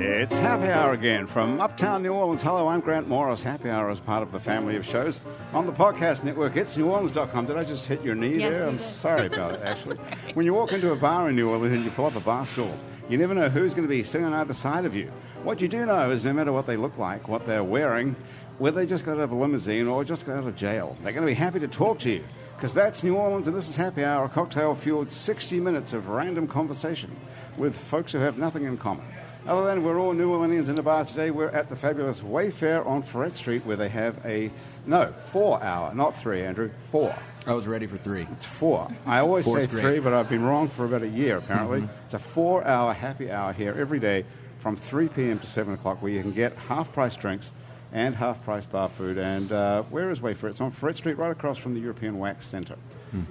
It's Happy Hour again from Uptown New Orleans. Hello, I'm Grant Morris. Happy Hour is part of the family of shows on the podcast network. It's neworleans.com. Did I just hit your knee Yes, there? you I'm did. sorry about it, actually. When you walk into a bar in New Orleans and you pull up a bar stool, you never know who's going to be sitting on either side of you. What you do know is no matter what they look like, what they're wearing, whether they just got out of a limousine or just got out of jail, they're going to be happy to talk to you. Because that's New Orleans, and this is Happy Hour, a cocktail-fueled 60 minutes of random conversation with folks who have nothing in common. Other than we're all New Orleanians in the bar today, we're at the fabulous Wayfare on Ferret Street, where they have a 4-hour, not 3, Andrew, 4. I was ready for 3. It's 4. I always say Four's 3, great. but I've been wrong for about a year, apparently. It's a 4-hour happy hour here every day from 3 p.m. to 7 o'clock, where you can get half-price drinks and half-price bar food. And where is Wayfare? It's on Ferret Street, right across from the European Wax Centre,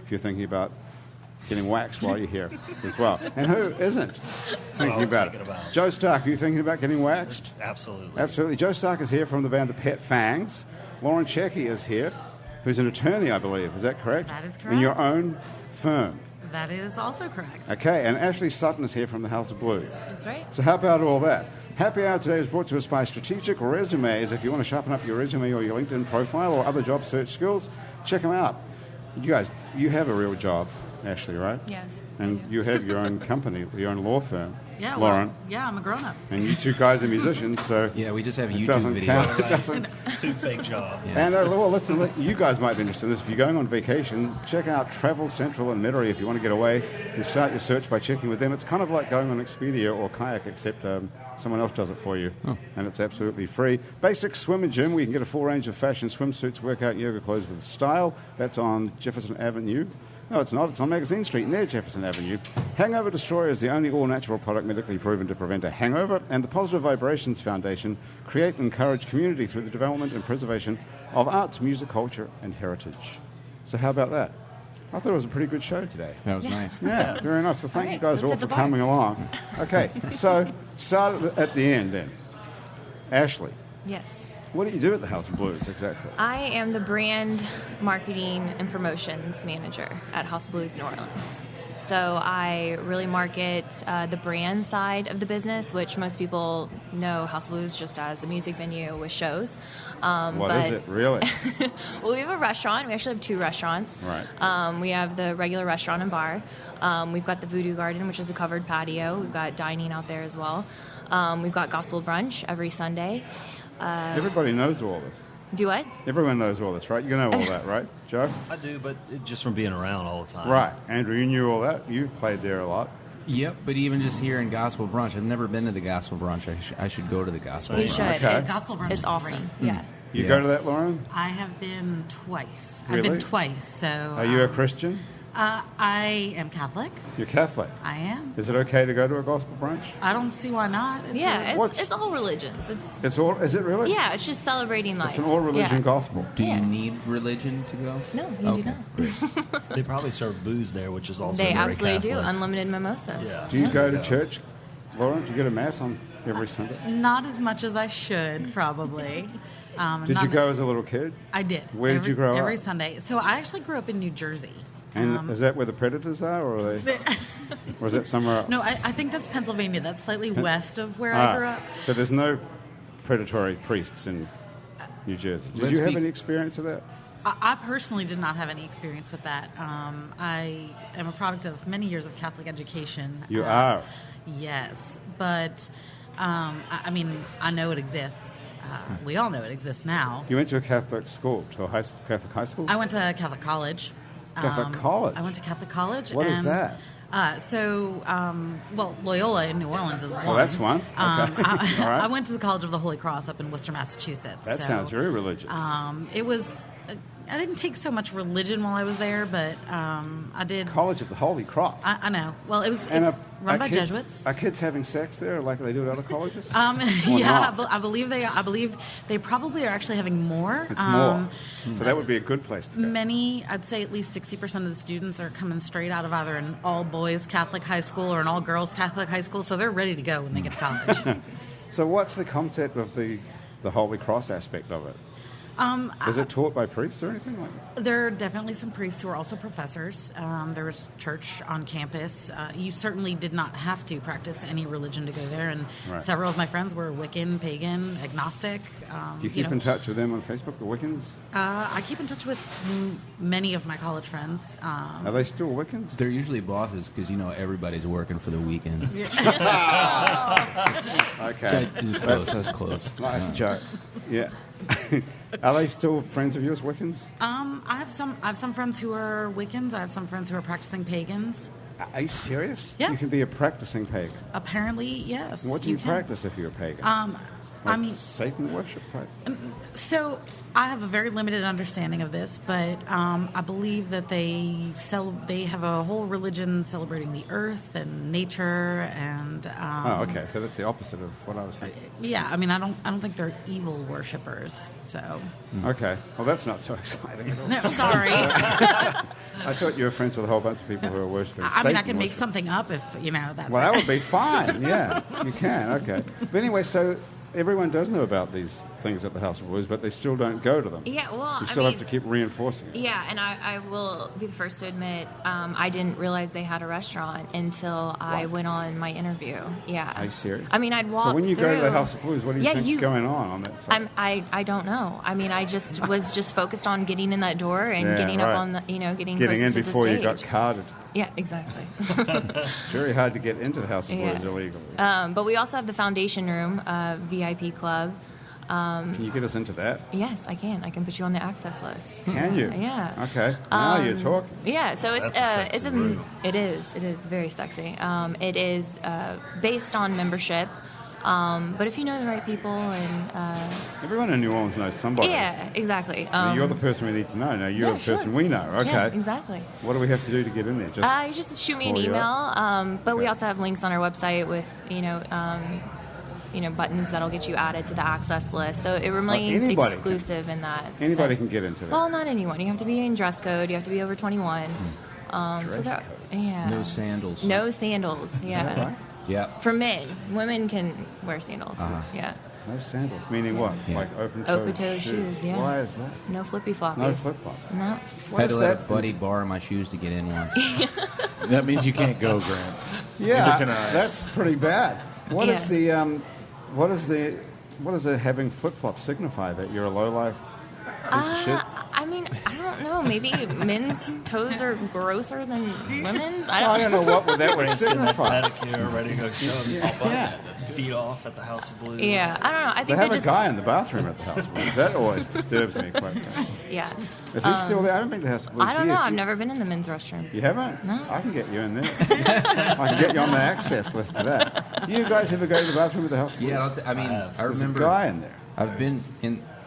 if you're thinking about getting waxed while you're here as well. And who isn't thinking about it? Joe Stark, are you thinking about getting waxed? Absolutely. Absolutely. Joe Stark is here from the band The Pet Fangs. Lauren Checki is here, who's an attorney, I believe. Is that correct? That is In your correct. own firm. That is also correct. Okay, and Ashley Sutton is here from the House of Blues. That's right. So how about all that? Happy Hour today is brought to us by Strategic Resumes. If you want to sharpen up your resume or your LinkedIn profile or other job search skills, check them out. You guys, you have a real job, Ashley, right? Yes. And I do. you have your own company, your own law firm. Yeah, Lauren. well, yeah, I'm a grown-up. And you two guys are musicians, so Yeah, we just have it YouTube doesn't videos. count. It doesn't. 2 fake jobs. And well, listen, you guys might be interested in this. If you're going on vacation, check out Travel Central and Metairie if you want to get away and start your search by checking with them. It's kind of like going on Expedia or Kayak, except someone else does it for you, and it's absolutely free. Basic Swim and Gym, where you can get a full range of fashion swimsuits, workout, and yoga clothes with style. That's on Jefferson Avenue. No, it's not. It's on Magazine Street near Jefferson Avenue. Hangover Destroyer is the only all-natural product medically proven to prevent a hangover, and the Positive Vibrations Foundation create and encourage community through the development and preservation of arts, music, culture, and heritage. So how about that? I thought it was a pretty good show today. That was nice. Yeah, very nice. Well, thank All you right, guys let's all hit for the bar. coming along. Okay, so start at the end then. Ashley, Yes. what do you do at the House of Blues exactly? I am the brand marketing and promotions manager at House of Blues New Orleans. So I really market the brand side of the business, which most people know House of Blues just as a music venue with shows. What is it, really? Well, we have a restaurant. We actually have 2 restaurants. Right. We have the regular restaurant and bar. We've got the Voodoo Garden, which is a covered patio. We've got dining out there as well. We've got gospel brunch every Sunday. Everybody knows all this. Do what? Everyone knows all this, right? You know all that, right, Joe? I do, but just from being around all the time. Right. Andrew, you knew all that. You've played there a lot. Yep, but even just here in Gospel Brunch, I've never been to the Gospel Brunch. I should go to the Gospel You You Brunch. should. Okay. It's, Gospel brunch it's is awesome. great. Yeah. You Yeah. go to that, Lauren? I have been twice. Really? I've been twice. So Are you a Christian? I am Catholic. You're Catholic. I am. Is it okay to go to a gospel brunch? I don't see why not. It's Yeah, What's- it's all religions. It's It's all. Is it really? yeah, it's just celebrating life. It's an all-religion Yeah. gospel. Do Yeah. you need religion to go? No, you do Okay, not. great. They probably serve booze there, which is also They very absolutely do. Catholic. Unlimited mimosas. Yeah. Do you go to church, Lauren? Do you go to mass on every Sunday? not as much as I should, probably. Did not- you go as a little kid? I did. Where did you grow up? Every Sunday. So I actually grew up in New Jersey. And is that where the predators are, or are they? Or is that somewhere else? No, I think that's Pennsylvania. That's slightly west of where I grew up. So there's no predatory priests in New Jersey. Did Let's you have be- any experience of that? I personally did not have any experience with that. I am a product of many years of Catholic education. You are. Yes, but I mean, I know it exists. We all know it exists now. You went to a Catholic school, to a Catholic high school? I went to Catholic college. Catholic college? I went to Catholic college. What is and, that? Well, Loyola in New Orleans is one. Well, that's one. Okay. All right. I went to the College of the Holy Cross up in Worcester, Massachusetts. That so, sounds very religious. It was. I didn't take so much religion while I was there, but I did. College of the Holy Cross. I know. Well, it's And run are by kids- Jesuits. Are kids having sex there like they do at other colleges? Yeah, not? I believe they probably are actually having more. It's more. So that would be a good place to go. Many, I'd say at least 60% of the students are coming straight out of either an all-boys Catholic high school or an all-girls Catholic high school, so they're ready to go when they get to college. So what's the concept of the Holy Cross aspect of it? Is it taught by priests or anything like that? There are definitely some priests who are also professors. There was church on campus. You certainly did not have to practice any religion to go there, and several of my friends were Wiccan, pagan, agnostic. Do you keep in touch with them on Facebook, the Wiccans? I keep in touch with many of my college friends. Are they still Wiccans? They're usually bosses because, everybody's working for the weekend. Okay. That's close. Nice joke. Yeah. Are they still friends of yours, Wiccans? I have some friends who are Wiccans. I have some friends who are practicing pagans. Are you serious? Yeah. You can be a practicing pagan. Apparently, yes. What do you can. practice if you're a pagan? Satan worship type? So I have a very limited understanding of this, but I believe that they have a whole religion celebrating the earth and nature and. Okay. So that's the opposite of what I was thinking. Yeah, I mean, I don't think they're evil worshippers. So. Okay. Well, that's not so exciting at all. No, sorry. I thought you were friends with a whole bunch of people who are worshipping Satan. I mean, I can make something up if that. Well, that would be fine. Yeah, you can. Okay. But anyway, so. Everyone does know about these things at the House of Blues, but they still don't go to them. Yeah, well, you still have to keep reinforcing it. Yeah, and I will be the first to admit, I didn't realize they had a restaurant until I went on my interview. Yeah. Are you serious? I mean, I'd walked through. So when you go to the House of Blues, what do you think's going on that side? I don't know. I mean, I just was focused on getting in that door and getting up on the, getting in closest to the before stage. you got carded. Yeah, exactly. It's very hard to get into the House of Blues illegally. But we also have the Foundation Room, VIP Club. Can you get us into that? Yes, I can. I can put you on the access list. Can you? Yeah. Okay. Now you're talking. Yeah. So That's a sexy room. It is very sexy. It is based on membership. But if you know the right people and everyone in New Orleans knows somebody. Yeah, exactly. You're the person we need to know. Now you're the person we know. Okay. Yeah, exactly. What do we have to do to get in there? You just shoot me an email. But we also have links on our website with buttons that'll get you added to the access list. So it remains exclusive in that. Anybody sense. can get into that. Well, not anyone. You have to be in dress code. You have to be over 21. Dress code. Yeah. No sandals. No sandals. Yeah. Is that right? Yeah. For men, women can wear sandals. Yeah. No sandals, meaning what? Yeah. Like open-toed shoes, yeah. Why is that? No flippy floppies. No flip-flops. No. What Had is to let a that? buddy borrow my shoes to get in once. That means you can't go, Grant. Yeah, Can I- that's pretty bad. What is Yeah. what does the having flip-flops signify? That you're a lowlife piece of shit? I mean, I don't know. Maybe men's toes are grosser than women's. I don't know what that would Getting that signify. pedicure, ready to go show his feet off at the House of Blues. Yeah, I don't know. I They think have they're a just guy in the bathroom at the House of Blues. That always disturbs me quite frankly. yeah. Is he still there? I don't think the House of Blues. I don't He know. is. I've never been in the men's restroom. You haven't? No. I can get you in there. I can get you on the access list to that. You guys ever go to the bathroom at the House of Blues? Yeah, I There's remember. a guy in there. I've been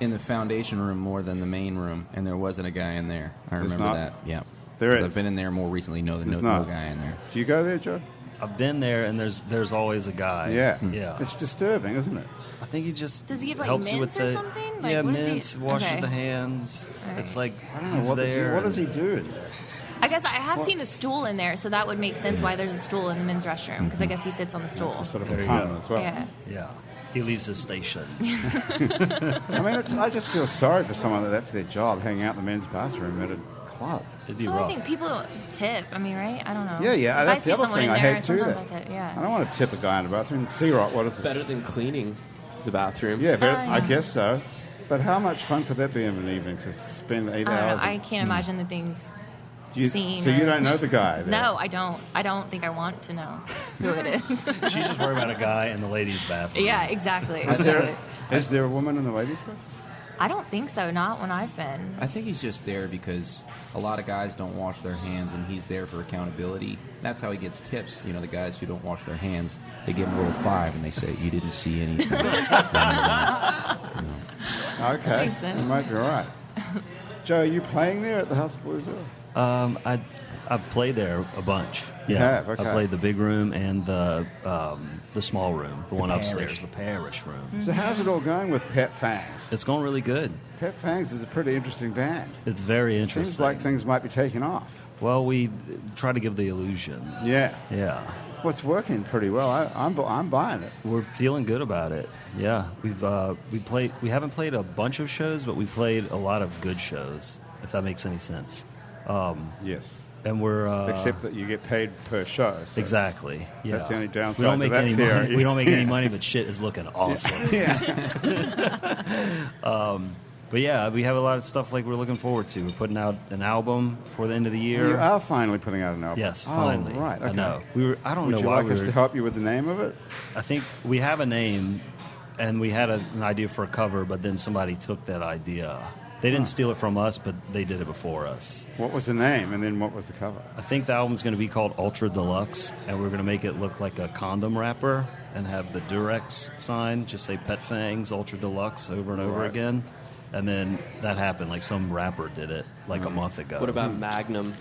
in the foundation room more than the main room, and there wasn't a guy in there. I There's remember not? that. Yeah. There 'Cause is. I've been in there more recently. No There's no not. guy in there. Do you go there, Joe? I've been there, and there's always a guy. Yeah. Yeah. It's disturbing, isn't it? I think he just Does he have, like, helps you with mints or the, something? Like, yeah, what is he- mints, washes okay. the hands. All It's right. like I don't know he's what there. what does he do in there? I guess I have seen the stool in there, so that would make sense why there's a stool in the men's restroom, because I guess he sits on the stool. It's a sort of There a you pun go. as well. Yeah. Yeah, he leaves his station. I mean, I just feel sorry for someone that's their job, hanging out in the men's bathroom at a club. It'd be Well, I rough. think people tip. I mean, right? I don't know. Yeah, If that's I see the other someone thing. in I there, hate too. sometimes That. I tip. Yeah. I don't want to tip a guy in the bathroom. C-Rock, what is it? Better than cleaning the bathroom. Yeah, but yeah. I guess so. But how much fun could that be in an evening to spend 8 I don't know. hours? I can't imagine the things seen. So you or- don't know the guy there? No, I don't. I don't think I want to know who it is. She's just worried about a guy in the ladies' bathroom. Yeah, exactly. Is there a woman in the ladies' bathroom? I don't think so. Not when I've been. I think he's just there because a lot of guys don't wash their hands, and he's there for accountability. That's how he gets tips. You know, the guys who don't wash their hands, they give him a little 5, and they say, "You didn't see anything." Okay, makes sense. you might be right. Joe, are you playing there at the House of Blues? I I've played there a bunch. You have? Okay. I played the big room and the small room, the one upstairs, the parish room. Mm-hmm. So how's it all going with Pet Fangs? It's going really good. Pet Fangs is a pretty interesting band. It's very interesting. Seems like things might be taking off. Well, we try to give the illusion. Yeah. Yeah. Well, it's working pretty well. I'm buying it. We're feeling good about it. Yeah, we haven't played a bunch of shows, but we played a lot of good shows, if that makes any sense. Yes. And we're except that you get paid per show. So exactly. Yeah. That's the only downside. We don't make to that any theory. money. We don't make any money, but shit is looking awesome. Yeah. But yeah, we have a lot of stuff like we're looking forward to. We're putting out an album for the end of the year. You are finally putting out an album. Yes, finally. Oh, right. Okay. I know. I don't Would know you why like us to help you with the name of it? I think we have a name, and we had an idea for a cover, but then somebody took that idea. They didn't steal it from us, but they did it before us. What was the name, and then what was the cover? I think the album's going to be called Ultra Deluxe, and we're going to make it look like a condom wrapper and have the Durex sign, just say Pet Fangs Ultra Deluxe over and over again. And then that happened, like some rapper did it like a month ago. What about Magnum?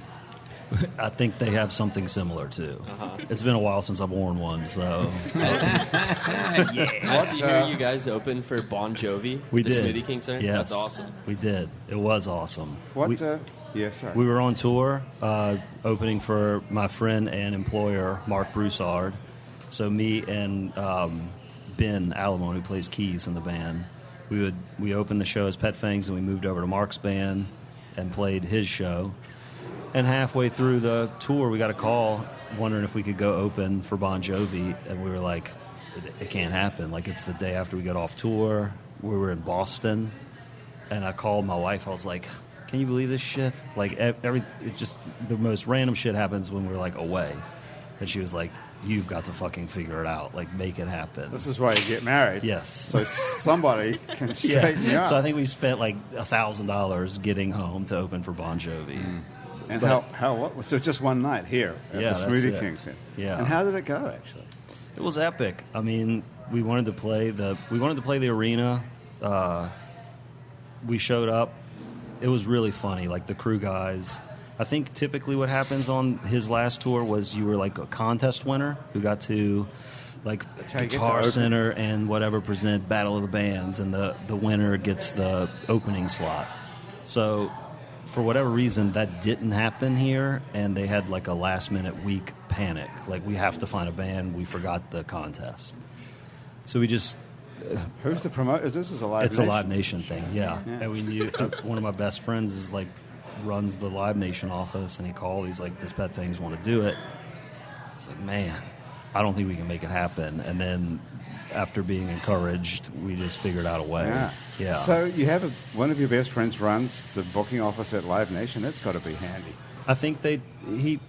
I think they have something similar too. It's been a while since I've worn one, so. I see here you guys open for Bon Jovi. We the did. Smoothie King, sir. Yes, That's awesome. We did. It was awesome. What? Yeah, sorry. We were on tour, opening for my friend and employer, Marc Broussard. So me and Ben Alamone, who plays keys in the band, we opened the show as Pet Fangs, and we moved over to Marc's band and played his show. And halfway through the tour, we got a call wondering if we could go open for Bon Jovi, and we were like, it can't happen. Like, it's the day after we got off tour. We were in Boston, and I called my wife. I was like, can you believe this shit? Like, it just, the most random shit happens when we're, like, away. And she was like, you've got to fucking figure it out. Like, make it happen. This is why you get married. Yes. So somebody can straighten you out. So I think we spent like $1,000 getting home to open for Bon Jovi. And what? So just one night here at the Smoothie King Center. Yeah. And how did it go, actually? It was epic. I mean, we wanted to play the arena. We showed up. It was really funny. Like, the crew guys. I think typically what happens on his last tour was you were like a contest winner who got to like Guitar Center and whatever present Battle of the Bands, and the winner gets the opening slot. So for whatever reason that didn't happen here, and they had like a last minute week panic. Like, we have to find a band. We forgot the contest. So we just... Who's the promoter? This is a Live Nation? It's a Live Nation thing, yeah. And we knew one of my best friends is like runs the Live Nation office, and he called. He's like, "Does Pet Fangs want to do it?" It's like, man, I don't think we can make it happen. And then after being encouraged, we just figured out a way. Yeah. So you have one of your best friends runs the booking office at Live Nation. That's got to be handy. I think he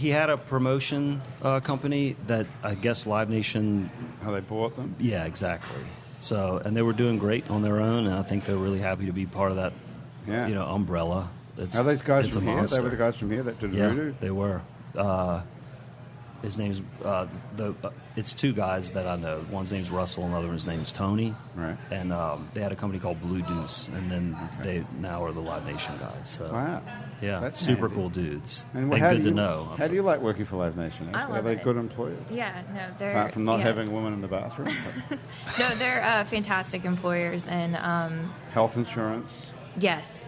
had a promotion company that I guess Live Nation. How they bought them? Yeah, exactly. So, and they were doing great on their own, and I think they're really happy to be part of that. Yeah. Umbrella. Are those guys from here? Monster. They were the guys from here that did Voodoo? They were. His name's it's two guys that I know. One's name's Russell, and the other one's name's Tony. Right. And they had a company called Blue Deuce, and then they now are the Live Nation guys. So wow. Yeah, that's super handy. Cool dudes. And good to know. How do you like working for Live Nation? I love Are they it. good employers? Yeah, no, they're... Apart from not having women in the bathroom? No, they're fantastic employers, and... Health insurance? Yes.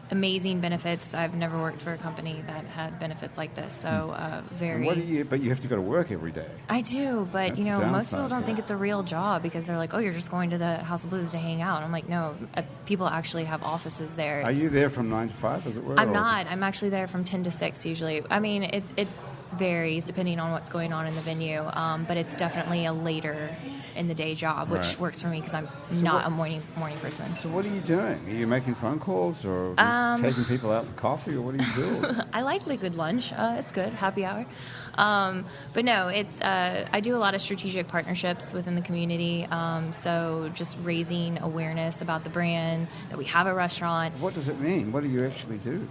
Amazing benefits. I've never worked for a company that had benefits like this, so very... But you have to go to work every day. I do, but That's the most people downside, don't think it's a real job because they're like, oh, you're just going to the House of Blues to hang out. I'm like, no, people actually have offices there. Are you there from 9 to 5, as it were? I'm not. I'm actually there from 10 to 6 usually. I mean, it varies depending on what's going on in the venue, but it's definitely a later in the day job, which works for me because I'm not a morning person. So what are you doing? Are you making phone calls or taking people out for coffee, or what are you doing? I like liquid lunch. It's good. Happy hour. But no, it's I do a lot of strategic partnerships within the community. So just raising awareness about the brand, that we have a restaurant. What does it mean? What do you actually do?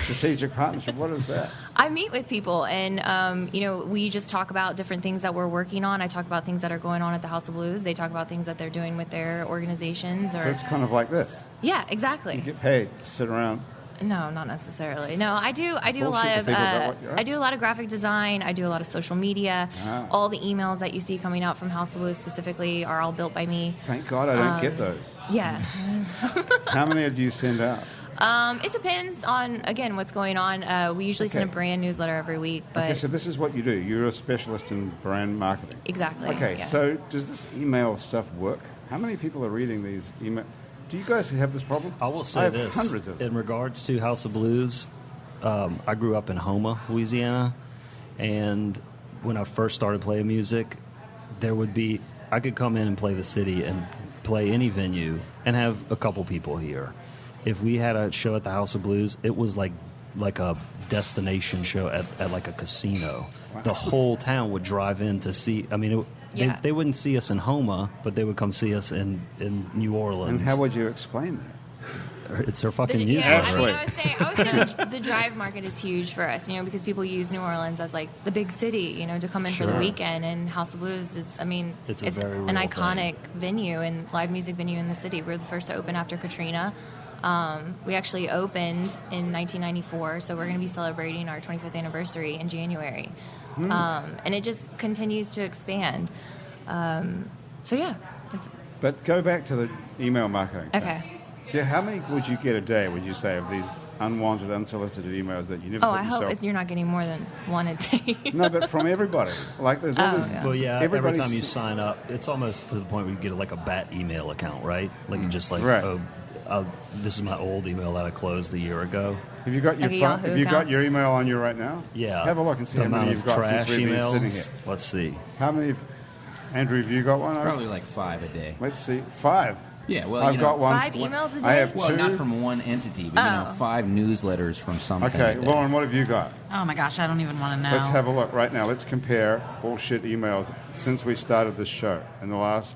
Strategic partnership, what is that? I meet with people, and we just talk about different things that we're working on. I talk about things that are going on at the House of Blues. They talk about things that they're doing with their organizations. So it's kind of like this. Yeah, exactly. You get paid to sit around No, not necessarily. No, I do a Bullshit lot to of think about what you're- I do a lot of graphic design. I do a lot of social media. Ah. All the emails that you see coming out from House of Blues specifically are all built by me. Thank God I don't get those. Yeah. How many do you send out? It depends on, again, what's going on. We usually send a brand newsletter every week. But Okay, so this is what you do. You're a specialist in brand marketing. Exactly. Okay, yeah. so does this email stuff work? How many people are reading these emails? Do you guys have this problem? I will say have this. hundreds of them. In regards to House of Blues, I grew up in Houma, Louisiana, and when I first started playing music, I could come in and play the city and play any venue and have a couple people here. If we had a show at the House of Blues, it was like a destination show at like a casino. Wow. The whole town would drive in to see. I mean, they wouldn't see us in Houma, but they would come see us in New Orleans. And how would you explain that? It's their fucking Yeah, newsletter. I would say the drive market is huge for us, because people use New Orleans as like the big city, to come in for the weekend. And House of Blues is, it's an iconic venue and live music venue in the city. We're the first to open after Katrina. We actually opened in 1994, so we're going to be celebrating our 25th anniversary in January. And it just continues to expand. So yeah. But go back to the email marketing thing. Okay. Yeah, how many would you get a day, would you say, of these unwanted, unsolicited emails that you never put I yourself? hope you're not getting more than one a day. No, but from everybody. Like there's all these... yeah. Well, yeah, every everybody's- time you sign up, it's almost to the point where you get like a bat email account, right? Like you just like, Right. this is my old email that I closed a year ago. Have you got your Like a phone? Yahoo Have you got account? your email on you right now? Yeah. Have a look and see the how amount many of you've got trash since we've been sitting emails. here. Let's see. How many... Andrew, have you got one? It's probably like 5 a day. Let's see. 5. Yeah, well, I've got one. 5 emails a day? I have Well, 2. not from one entity, but 5 newsletters from something. Okay, a day. Lauren, what have you got? Oh my gosh, I don't even want to know. Let's have a look right now. Let's compare bullshit emails since we started this show. In the last,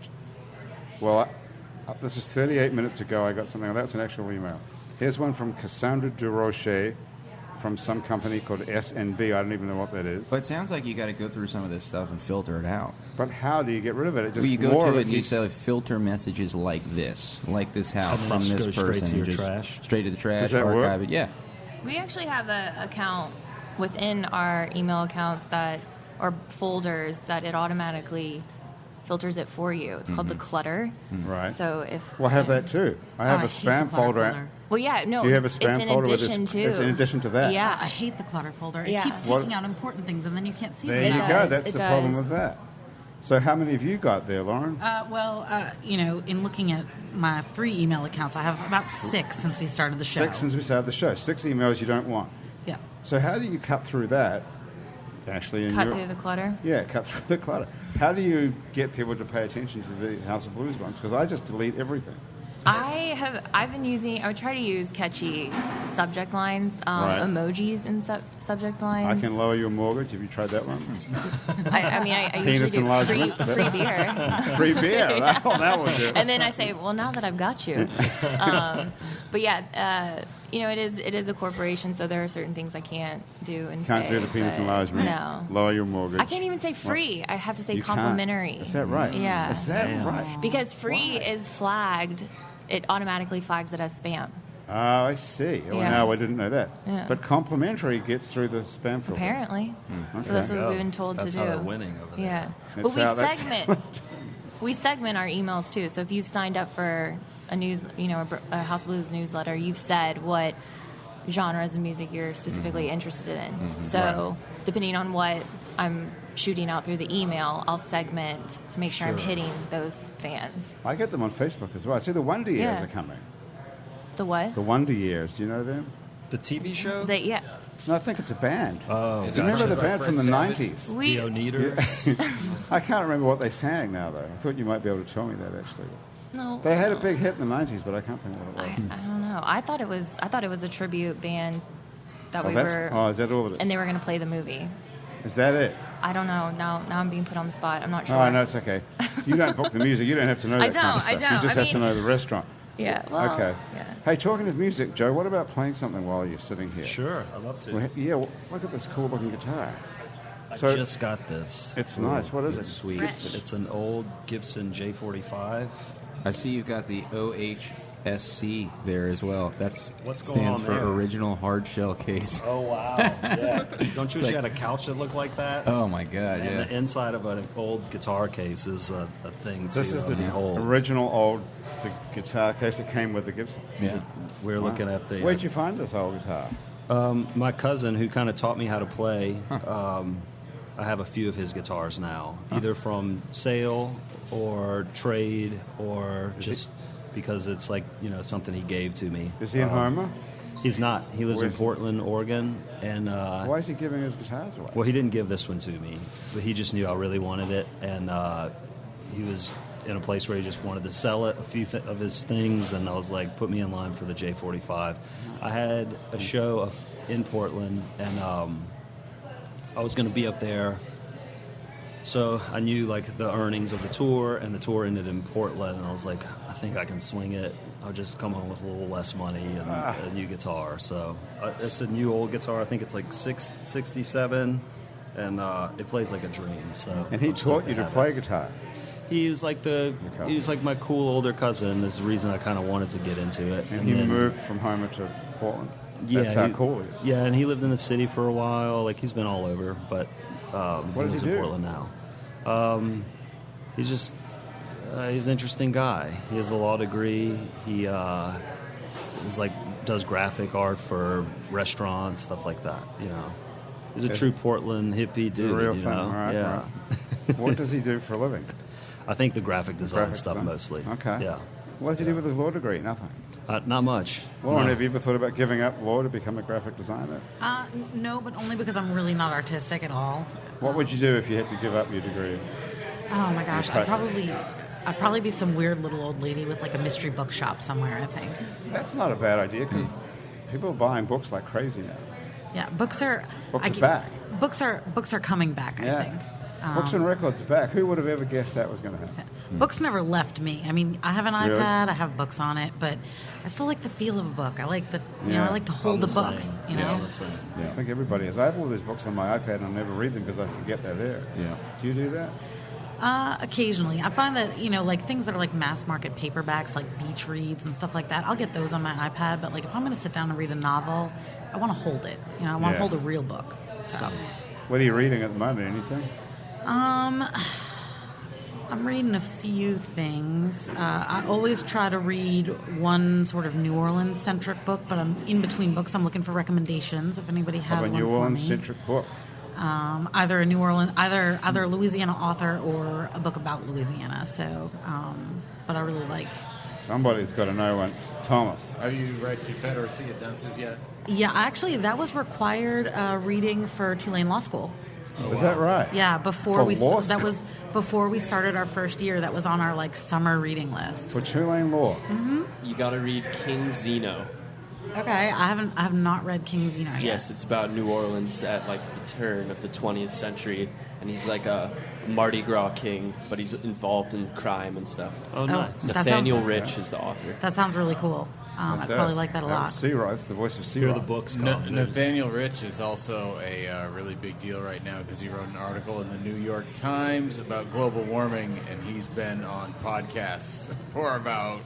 this is 38 minutes ago. I got something. That's an actual email. Here's one from Cassandra Durocher from some company called SNB. I don't even know what that is. But it sounds like you got to go through some of this stuff and filter it out. But how do you get rid of it? It just Well, you go more to of it and you keeps- say filter messages like this house And from then this go straight person. to your just trash? Straight to the trash. Does that work? Archive it. Yeah. We actually have an account within our email accounts or folders that it automatically filters it for you. It's called the clutter. Right. So if Well, I have that too. I have I a hate the spam clutter folder. folder. Well, yeah, no. Do you have a spam it's in folder with addition this? to. It's in addition to that. Yeah. I hate the clutter folder. It Yeah. keeps What- taking out important things, and then you can't see There them. you It go. does. That's It the problem does. with that. So how many have you got there, Lauren? In looking at my 3 email accounts, I have about 6 since we started the show. 6 since we started the show. 6 emails you don't want. Yeah. So how do you cut through that, Ashley? Cut through the clutter. Yeah, cut through the clutter. How do you get people to pay attention to the House of Blues ones? Because I just delete everything. I would try to use catchy subject lines, Right. emojis in subject lines. I can lower your mortgage. Have you tried that one? I Penis usually do enlargement. free beer. Free beer. That would do. And then I say, well, now that I've got you. But yeah, it is a corporation, so there are certain things I can't do and Can't say. do the penis but enlargement. No. Lower your mortgage. I can't even say free. I have to say You can't. complimentary. Is that right? Yeah. Is that right? Because free Why? is flagged. It automatically flags it as spam. Oh, I see. Well, Yeah. no, I didn't know that. Yeah. But complimentary gets through the spam filter. Apparently. Okay. So that's what Go. we've been told That's to how do. they're winning over there. Yeah. That's But we how that's- segment our emails too. So if you've signed up for a House of Blues newsletter, you've said what genres of music you're specifically interested in. So depending on what I'm shooting out through the email, I'll segment to make sure I'm hitting those fans. I get them on Facebook as well. I see the Wonder Years Yeah. are coming. The what? The Wonder Years. Do you know them? The TV show? Yeah. No, I think it's a band. Oh, Do you remember the band from the 90s? We The Oneaters? I can't remember what they sang now, though. I thought you might be able to tell me that, actually. no. They had a big hit in the 90s, but I can't think what it was. I don't know. I thought it was a tribute band that Oh, we that's- were. oh, is that all it is? And they were going to play the movie. Is that it? I don't know. Now I'm being put on the spot. I'm not sure. Oh, no, it's okay. You don't book the music. You don't have to know I that kind of don't, I stuff. You don't. just I have to mean- know the restaurant. Yeah. Well, Okay. Yeah. Hey, talking of music, Joe, what about playing something while you're sitting here? Sure, I'd love to. Well, yeah, well, look at this cool-looking guitar. I So just got this. it's nice. What is it? Sweet. Fresh. It's an old Gibson J45. I see you've got the SC there as well. That's What's going stands on for there? Original Hard Shell Case. Oh, wow. Yeah. Don't you wish like- you had a couch that looked like that? Oh my God! And Yeah. the inside of an old guitar case is a thing, too. This is the behold. original the guitar case that came with the Gibson. Yeah. We're looking at the... Where'd you find this old guitar? My cousin, who kind of taught me how to play, I have a few of his guitars now, either from sale or trade or just because it's like, something he gave to me. Is he in Homer? He's not. He lives in Where's he? Portland, Oregon. And Why is he giving his guitars away? well, he didn't give this one to me, but he just knew I really wanted it. And he was in a place where he just wanted to sell it, a few of his things, and I was like, put me in line for the J45. I had a show in Portland, and I was going to be up there, so I knew like the earnings of the tour, and the tour ended in Portland, and I was like, I think I can swing it. I'll just come home with a little less money and a new guitar. So it's a new old guitar. I think it's like 667, and it plays like a dream. So And he I'm stoked taught you to have play it. guitar. He was like my cool older cousin. Is the reason I kind of wanted to get into it. And he then- moved from Homer to Portland. Yeah, That's how cool he is. Yeah, and he lived in the city for a while. Like he's been all over, but What does he lives in do? Portland now. He's just he's an interesting guy. He has a law degree. He does graphic art for restaurants, stuff like that. He's a true Portland hippie dude. The real you thing, know? right? Yeah. Right. What does he do for a living? I think the graphic design Graphic stuff design? mostly. Okay. Yeah. What does he do with his law degree? Nothing. Not much. Lauren, No. have you ever thought about giving up law to become a graphic designer? No, but only because I'm really not artistic at all. What would you do if you had to give up your degree? Oh my gosh, Your I'd practice. probably be some weird little old lady with like a mystery bookshop somewhere, I think. That's not a bad idea because people are buying books like crazy now. Yeah, books are back. Books are coming back, I think. Books and records are back. Who would have ever guessed that was going to happen? Books never left me. I mean, I have an Really? iPad, I have books on it, but I still like the feel of a book. I like Yeah. I like to hold a I'm the book, same. you Yeah, know? I'm the same. I think everybody is. I have all these books on my iPad and I never read them because I forget they're there. Yeah. Do you do that? Occasionally. I find that, like things that are like mass market paperbacks, like beach reads and stuff like that, I'll get those on my iPad, but like if I'm going to sit down and read a novel, I want to hold it. I want to Yeah. hold a real book. So, What are you reading at the moment? Anything? I'm reading a few things. I always try to read one sort of New Orleans-centric book, but I'm in between books. I'm looking for recommendations if anybody has Of a one New for me. Orleans-centric book. Either a New Orleans, either a Louisiana author or a book about Louisiana. So, but I really like. Somebody's got to know one. Thomas. Have you read Confederacy of Dunces yet? Yeah, actually, that was required reading for Tulane Law School. Is that right? Yeah, before For we law that school? was before we started our first year. That was on our like summer reading list. For Tulane Law. You got to read King Zeno. Okay, I have not read King Zeno yet. Yes, it's about New Orleans at like the turn of the 20th century, and he's like a Mardi Gras king, but he's involved in crime and stuff. Oh, nice. that Nathaniel sounds- Rich is the author. That sounds really cool. I'd probably like that a lot. C-Roy. It's the voice of Here are C-Roy. the books No, called. Nathaniel Rich is also a really big deal right now because he wrote an article in the New York Times about global warming, and he's been on podcasts for about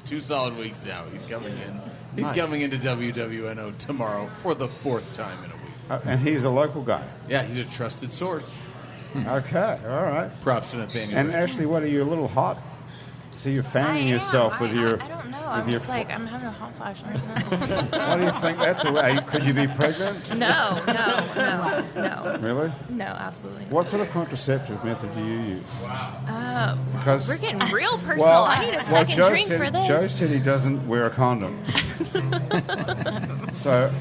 2 solid weeks now. He's coming in. He's Nice. coming into WWNO tomorrow for the 4th time in a week. And he's a local guy. Yeah, he's a trusted source. Okay, all right. Props to Nathaniel And Rich. Ashley, what are you, a little hot? So you're fanning yourself with your... I don't know. with I'm your just like, I'm having a hot flash right now. What do you think that's a way? Could you be pregnant? No. Really? No, absolutely. What sort of contraceptive method do you use? Because We're getting real personal. I need a second Joe drink said, for this. Joe said he doesn't wear a condom. So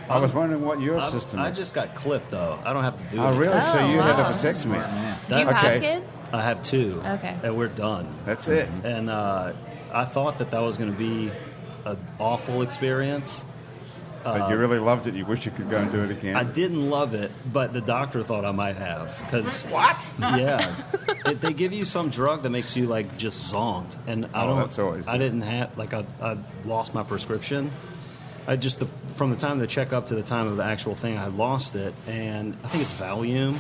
I was wondering what your system I is. just got clipped though. I don't have to do Oh, it. really? So you had a wow. vasectomy. Man. Do you Okay. have kids? I have 2. Okay. And we're done. That's it. And I thought that was going to be an awful experience. But you really loved it. You wish you could go and do it again. I didn't love it, but the doctor thought I might have. Cause, What? yeah. They give you some drug that makes you like just zonked. And I Oh, don't. that's always I good. didn't have, like, I lost my prescription. From the time of the checkup to the time of the actual thing, I lost it. And I think it's Valium.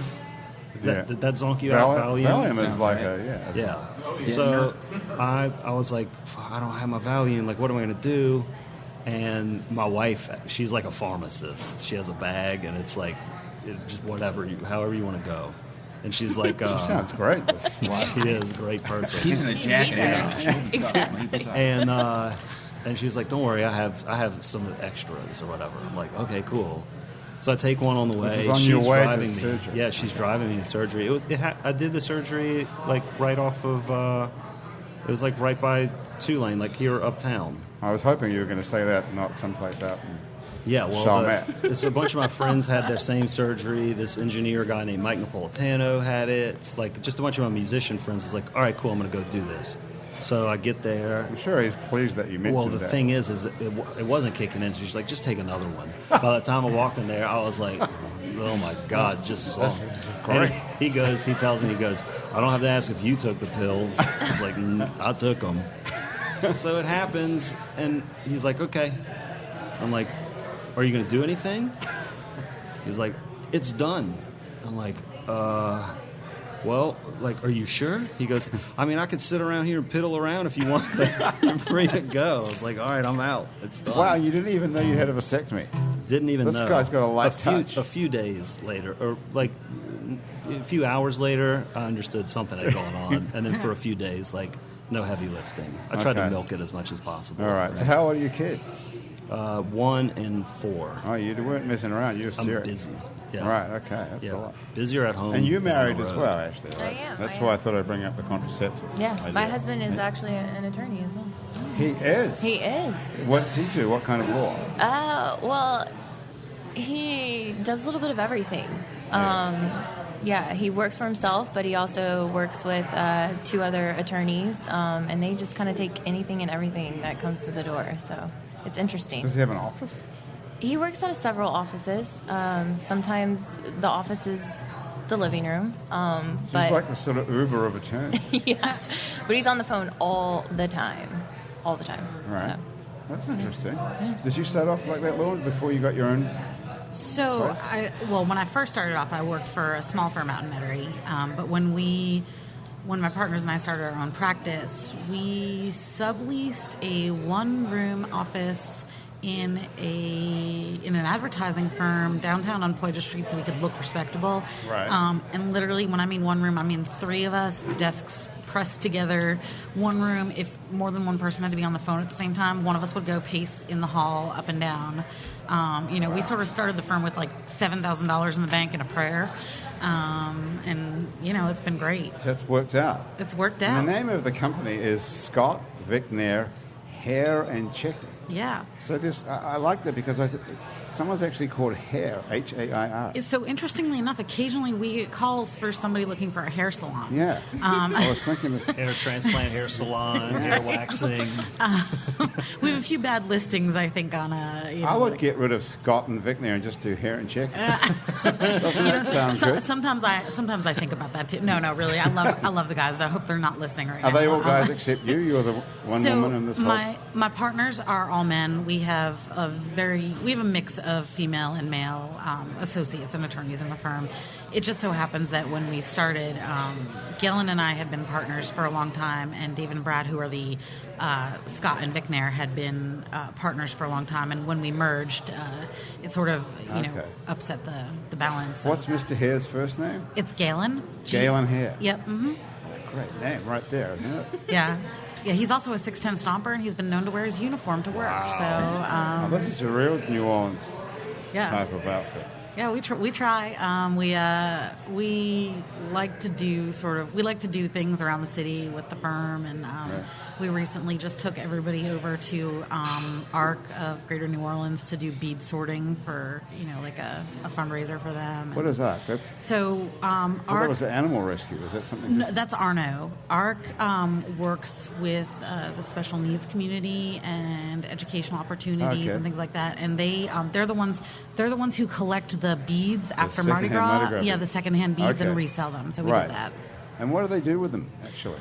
Did that zonk you out? Valium is Sounds like right. Yeah. So I was like, I don't have my Valium. Like, what am I going to do? And my wife, she's like a pharmacist. She has a bag, and it's like, just however you want to go. And she's like, she sounds great. This wife. She is a great person. Keeps in a jacket. Exactly. And she was like, don't worry, I have some extras or whatever. I'm like, okay, cool. So I take one on the way. This is on she's your way to driving me. surgery. Yeah, she's driving me to surgery. I did the surgery like right off of. It was like right by Tulane, like here uptown. I was hoping you were going to say that, not someplace out. Yeah, well, a bunch of my friends had their same surgery. This engineer guy named Mike Napolitano had it. It's like just a bunch of my musician friends was like, all right, cool, I'm going to go do this. So I get there. I'm sure he's pleased that you mentioned that. Well, the thing is it wasn't kicking in. So she's like, just take another one. By the time I walked in there, I was like, oh my God, just saw. This is great. He tells me, I don't have to ask if you took the pills. I was like, I took them. So it happens, and he's like, okay. I'm like, are you going to do anything? He's like, it's done. I'm like, well, like, are you sure? He goes, I mean, I could sit around here and piddle around if you want. You're free to go. I was like, all right, I'm out. It's done. Wow, you didn't even know you had a vasectomy. Didn't even know. This guy's got a light touch. A few days later, or like a few hours later, I understood something had gone on. And then for a few days, like, no heavy lifting. I tried to milk it as much as possible. All right. So how old are your kids? 1 and 4. Oh, you weren't messing around. You were serious. I'm busy. Yeah. Right, okay. That's a lot. Busier at home. And you're married than on as the road. well, Ashley, right? I am. That's why I thought I'd bring up the contraceptive. Yeah, idea. my husband is actually an attorney as well. He is? He is. What does he do? What kind of law? Well, he does a little bit of everything. Yeah, he works for himself, but he also works with 2 other attorneys, and they just kind of take anything and everything that comes to the door. So it's interesting. Does he have an office? He works out of several offices. Sometimes the office is the living room. He's like the sort of Uber of attorneys. Yeah, but he's on the phone all the time. All the time. Right. So. That's interesting. Did you start off like that, Lauren, before you got your own? So, when I first started off, I worked for a small firm out in Metairie. But when my partners and I started our own practice, we subleased a 1-room office in an advertising firm downtown on Poydras Street so we could look respectable. Right. And literally, when I mean 1 room, I mean 3 of us, desks pressed together, 1 room. If more than one person had to be on the phone at the same time, one of us would go pace in the hall up and down. We sort of started the firm with like $7,000 in the bank and a prayer. And it's been great. That's worked out. It's worked out. And the name of the company is Scott Vicknair Hair and Checki. Yeah. So I like that because someone's actually called Hair, H-A-I-R. So interestingly enough, occasionally we get calls for somebody looking for a hair salon. Yeah. I was thinking this. Hair transplant, hair salon, hair waxing. We have a few bad listings, I think, on a. I would get rid of Scott and Vicknair and just do Hair and Checki. Doesn't that sound good? Sometimes I think about that too. No, really, I love the guys. I hope they're not listening right now. Are they all guys except you? You're the one woman in this whole. My partners are all men. We have a mix of female and male associates and attorneys in the firm. It just so happens that when we started, Galen and I had been partners for a long time, and Dave and Brad, who are the Scott and Vicknair, had been partners for a long time. And when we merged, it sort of upset the balance. What's Mr. Hare's first name? It's Galen. Galen Hare. Yep. Mm-hmm. Great name right there, isn't it? Yeah. Yeah, he's also a 6'10" stomper, and he's been known to wear his uniform to work. Wow. So this is a real New Orleans type of outfit. Yeah, we try. We like to do things around the city with the firm, and we recently just took everybody over to ARC of Greater New Orleans to do bead sorting for like a fundraiser for them. What is that? ARC was the animal rescue. Is that something? No, that's Arno. ARC works with the special needs community and educational opportunities and things like that, and they're the ones who collect the beads after Mardi Gras. Yeah, the secondhand beads and resell them. So we did that. And what do they do with them, actually?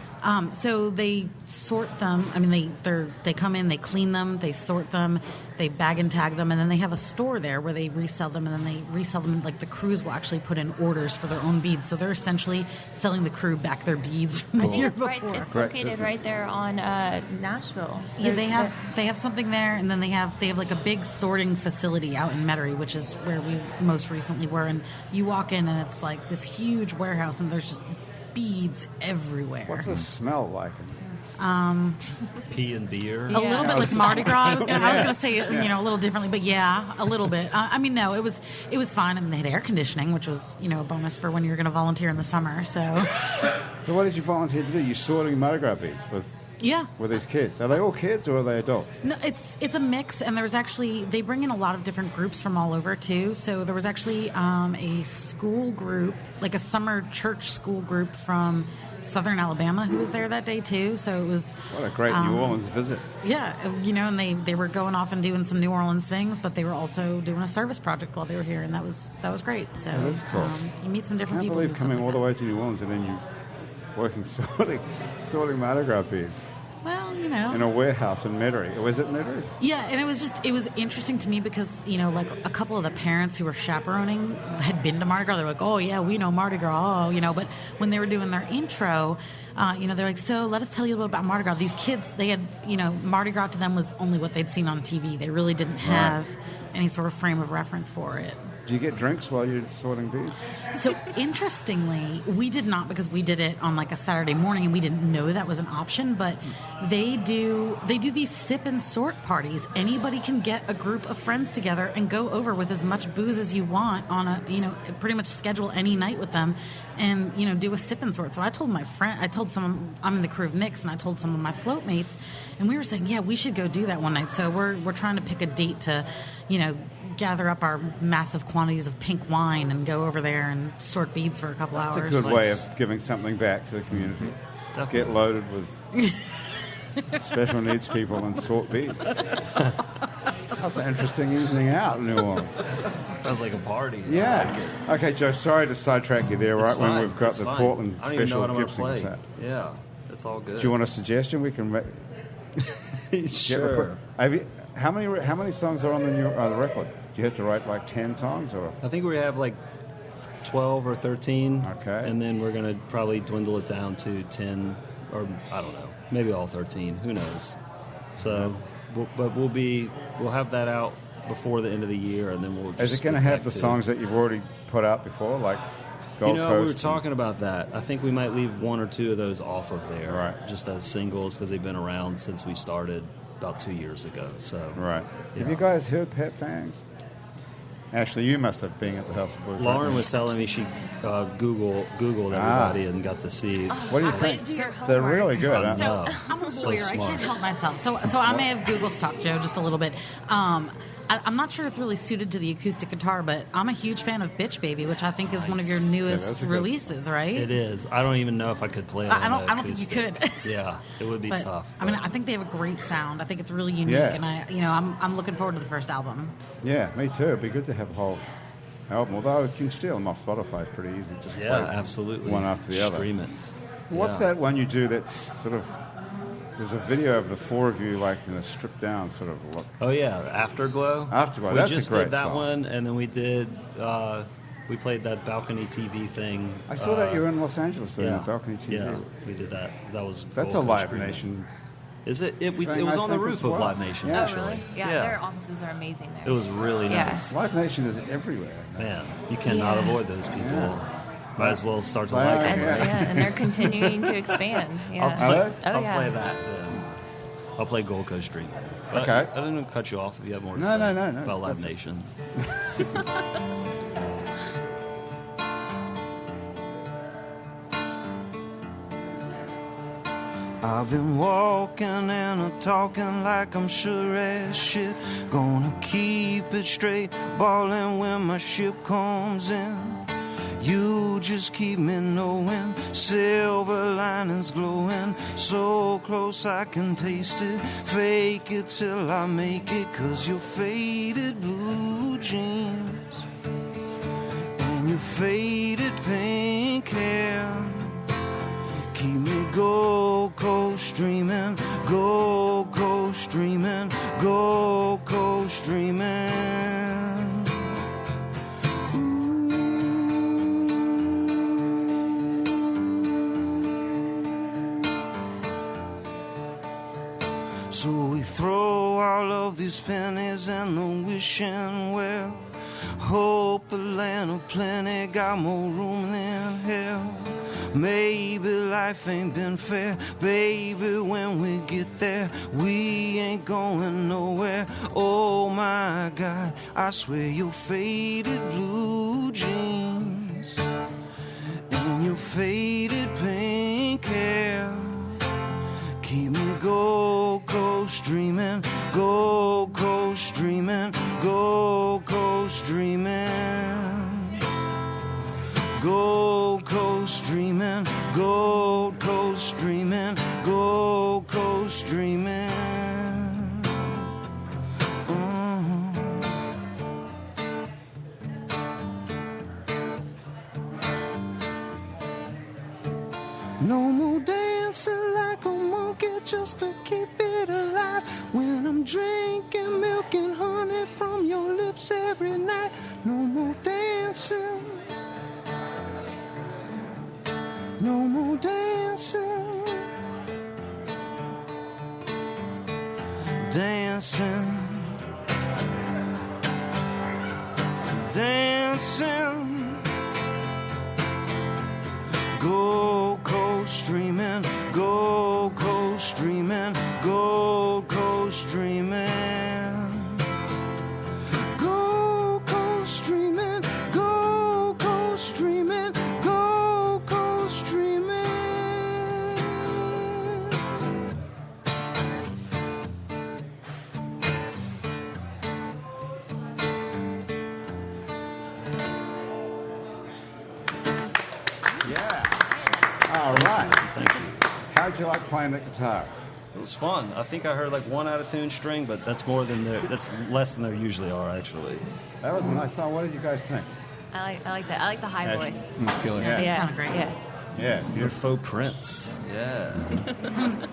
So they sort them. I mean, they come in, they clean them, they sort them, they bag and tag them, and then they have a store there where they resell them, and then they resell them. Like the crews will actually put in orders for their own beads, so they're essentially selling the crew back their beads from the year before. It's located right there on Nashville. Yeah, they have something there, and then they have like a big sorting facility out in Metairie, which is where we most recently were. And you walk in, and it's like this huge warehouse, and there's just beads everywhere. What's the smell like? Pee and beer. A little bit like Mardi Gras. I was gonna say it, a little differently, but yeah, a little bit. I mean, no, it was fine. I mean, they had air conditioning, which was a bonus for when you're going to volunteer in the summer. So what did you volunteer to do? You sorting Mardi Gras beads with these kids. Are they all kids or are they adults? No, it's a mix, and there's actually they bring in a lot of different groups from all over too. So there was actually a school group, like a summer church school group from Southern Alabama who was there that day too. So it was what a great New Orleans visit. Yeah, and they were going off and doing some New Orleans things, but they were also doing a service project while they were here, and that was great. So that's cool. You meet some different people. I can't believe coming all the way to New Orleans and then you working sorting Mardi Gras beads. Well, in a warehouse in Metairie. Was it Metairie? Yeah, and it was interesting to me because, like a couple of the parents who were chaperoning had been to Mardi Gras. They're like, oh, yeah, we know Mardi Gras, but when they were doing their intro, they're like, so let us tell you a little about Mardi Gras. These kids, they had, Mardi Gras to them was only what they'd seen on TV. They really didn't have any sort of frame of reference for it. Do you get drinks while you're sorting beads? So interestingly, we did not, because we did it on like a Saturday morning and we didn't know that was an option, but they do these sip and sort parties. Anybody can get a group of friends together and go over with as much booze as you want on a, pretty much schedule any night with them and, do a sip and sort. So I told my friend, I'm in the crew of Nick's, and I told some of my float mates, and we were saying, yeah, we should go do that one night. So we're trying to pick a date to, gather up our massive quantities of pink wine and go over there and sort beads for a couple hours. It's a good way of giving something back to the community. Definitely. Get loaded with special needs people and sort beads. That's an interesting evening out in New Orleans. Sounds like a party. Yeah. Okay, Joe, sorry to sidetrack you there, right when we've got the fine. Portland I don't even know special what I'm Gibson play. set. Yeah, that's all good. Do you want a suggestion? We can... Sure. How many songs are on the record? Do you have to write like 10 songs? Or I think we have like 12 or 13. Okay. And then we're going to probably dwindle it down to 10, or I don't know, maybe all 13. Who knows? So, we'll have that out before the end of the year, and then we'll just... Is it going to have the songs that you've already put out before, like Gold Coast? We were talking about that. I think we might leave one or two of those off of there, right, just as singles, because they've been around since we started about 2 years ago. So, right. Yeah. Have you guys heard Pet Fangs? Ashley, you must have been at the House of Blues. Lauren was telling me she Googled everybody and got to see. What do you think? They're really good. Huh? So I'm a lawyer. I can't help myself. So I may have Google stalked Joe just a little bit. I'm not sure it's really suited to the acoustic guitar, but I'm a huge fan of Bitch Baby, which I think is one of your newest releases, right? It is. I don't even know if I could play it on I don't think you could. Yeah, it would be tough. I mean, I think they have a great sound. I think it's really unique, and I'm looking forward to the first album. Yeah, me too. It'd be good to have a whole album, although you can steal them off Spotify. It's pretty easy. Just play absolutely. One after the other. Stream it. What's that one you do that's sort of... There's a video of the four of you, like, in a stripped down sort of look. Oh, yeah, Afterglow. Afterglow, that's a great did that song. one, and then we did... we played that balcony TV thing. I saw that you were in Los Angeles doing balcony TV. Yeah, we did that. That's a Live Nation. Is it? It was on the roof of Live Nation, actually. Oh, really? Yeah, their offices are amazing there. It was really nice. Live Nation is everywhere. Man, you cannot avoid those people. Yeah. Might as well start to like them. And they're continuing to expand. Yeah. I'll play that then. I'll play Gold Coast Street. But okay. I didn't cut you off if you have more to say about Live Nation. I've been walking and talking like I'm sure as shit. Gonna keep it straight, ballin' when my ship comes in. You just keep me knowing, silver linings glowing, so close I can taste it. Fake it till I make it, 'cause your faded blue jeans and your faded pink hair me Gold Coast dreaming, Gold Coast dreaming, Gold Coast dreaming. So we throw all of these pennies in the wishing well. Hope the land of plenty got more room than hell. Maybe life ain't been fair, baby, when we get there, we ain't going nowhere. Oh my God, I swear your faded blue jeans and your faded pink hair keep me Gold Coast dreaming, Gold Coast dreaming, Gold Coast dreaming, Gold Coast dreaming, Gold Coast dreaming, Gold Coast dreaming. No more dancing like a monkey just to keep it alive. When I'm drinking milk and honey from your lips every night. No more dancing. No more dancing. Dancing. Dancing. Gold Coast dreaming, Gold Coast dreaming, Gold Coast dreaming, Gold Coast dreaming, Gold Coast dreaming, Gold Coast dreaming. All right. Thank you. How'd you like playing that guitar? It was fun. I think I heard like one out of tune string, but that's more than that's less than there usually are, actually. That was a nice song. What did you guys think? I like that. I like the high voice. It was killer. Yeah. Yeah. Sounded great. Yeah. Yeah. Your faux Prince. Yeah.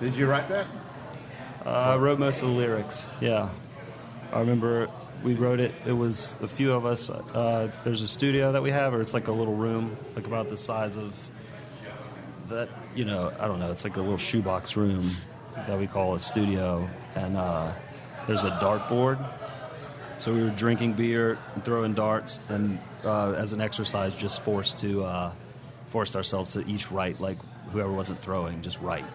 Did you write that? I wrote most of the lyrics. Yeah. I remember we wrote it. It was a few of us. There's a studio that we have, or it's like a little room, like about the size of that, I don't know, it's like a little shoebox room that we call a studio, and there's a dartboard. So we were drinking beer and throwing darts, and as an exercise, just forced ourselves to each write, like whoever wasn't throwing, just write.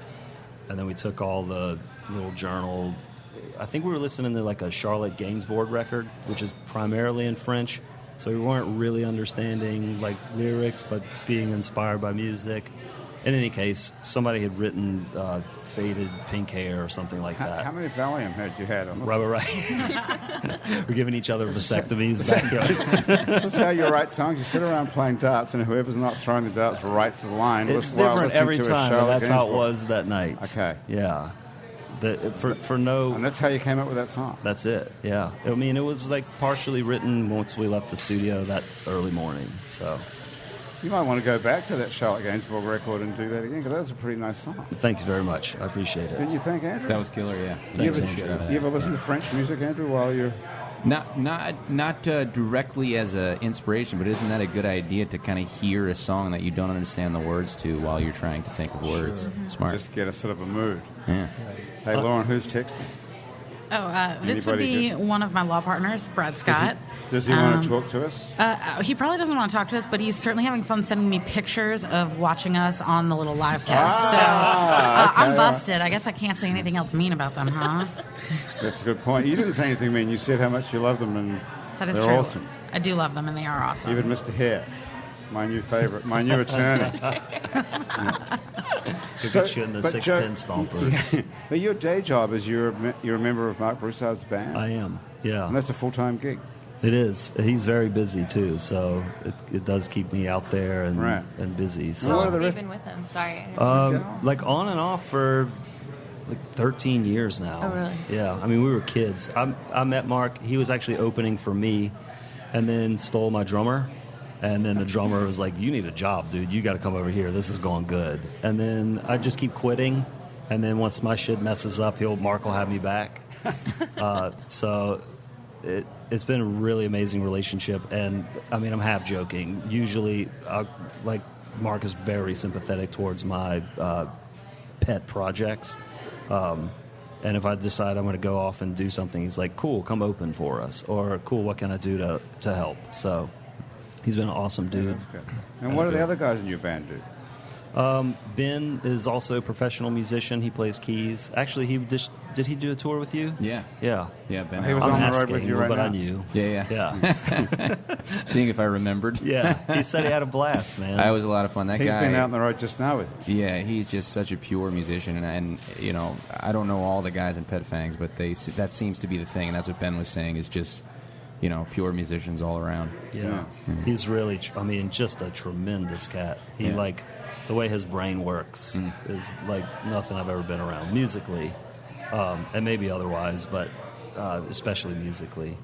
And then we took all the little journal. I think we were listening to like a Charlotte Gainsbourg record, which is primarily in French, so we weren't really understanding like lyrics, but being inspired by music. In any case, somebody had written faded pink hair or something like that. How many Valium had you had? Right. We're giving each other vasectomies back here. This is how you write songs. You sit around playing darts, and whoever's not throwing the darts writes the line. It's while different listening every to a time, but Charlotte that's how it Gainsbourg. was that night. Okay. Yeah. And that's how you came up with that song? That's it, yeah. I mean, it was like partially written once we left the studio that early morning, so... You might want to go back to that Charlotte Gainsbourg record and do that again, because that was a pretty nice song. Thank you very much. I appreciate it. Didn't you think, Andrew? That was killer, yeah. You ever listen to French music, Andrew, while you're... Not directly as an inspiration, but isn't that a good idea to kind of hear a song that you don't understand the words to while you're trying to think of words? Sure. Smart. Just get a sort of a mood. Yeah. Hey, Lauren, who's texting? This would be one of my law partners, Brad Scott. Does he want to talk to us? He probably doesn't want to talk to us, but he's certainly having fun sending me pictures of watching us on the little live cast. I'm busted. I guess I can't say anything else mean about them, huh? That's a good point. You didn't say anything mean. You said how much you love them, and that is they're true. Awesome. I do love them, and they are awesome. Even Mr. Hare, my new favorite, my new attorney. Shooting the 6'10" stomper. Yeah. But your day job is you're a member of Marc Broussard's band? I am, yeah. And that's a full-time gig? It is. He's very busy, too, so it does keep me out there and busy. So. How long have you been with him? Sorry. Like on and off for like 13 years now. Oh, really? Yeah. I mean, we were kids. I met Marc. He was actually opening for me and then stole my drummer. And then the drummer was like, you need a job, dude. You got to come over here. This is going good. And then I just keep quitting. And then once my shit messes up, Mark will have me back. So it's been a really amazing relationship. And, I mean, I'm half joking. Usually, Mark is very sympathetic towards my pet projects. And if I decide I'm going to go off and do something, he's like, cool, come open for us. Or, cool, what can I do to help? So he's been an awesome dude. Yeah, that's good. And what do the other guys in your band do? Ben is also a professional musician. He plays keys. Actually, did he do a tour with you? Yeah. Yeah. Yeah, Ben. He was I'm on the road asking, with you right but now. I knew. Yeah. Seeing if I remembered. Yeah. He said he had a blast, man. It was a lot of fun. That He's guy. been out on the road just now with you. Yeah, he's just such a pure musician, and you know, I don't know all the guys in Pet Fangs, but that seems to be the thing, and that's what Ben was saying is just, you know, pure musicians all around. Yeah. He's really, just a tremendous cat. He the way his brain works is like nothing I've ever been around musically, and maybe otherwise, but especially musically.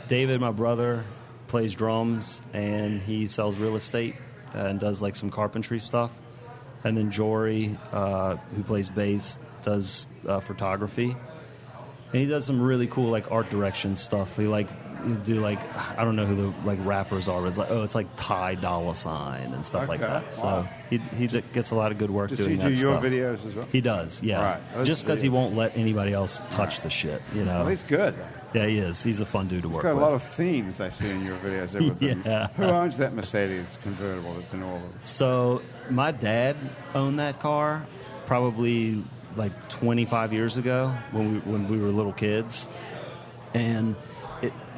David, my brother, plays drums, and he sells real estate and does like some carpentry stuff. And then Jory, who plays bass, does photography. And he does some really cool like art direction stuff. He do I don't know who the rappers are, but it's like Ty Dolla Sign and stuff like that. Wow. So he gets a lot of good work Does doing he do that your stuff. videos as well? He does, yeah. Right. Just because he won't let anybody else touch the shit, you know. Well, he's good. Yeah, he is. He's a fun dude to He's work got a with. lot of themes I see in your videos. There with them. Yeah. Who owns that Mercedes convertible that's in all of it? So my dad owned that car probably like 25 years ago when we were little kids, and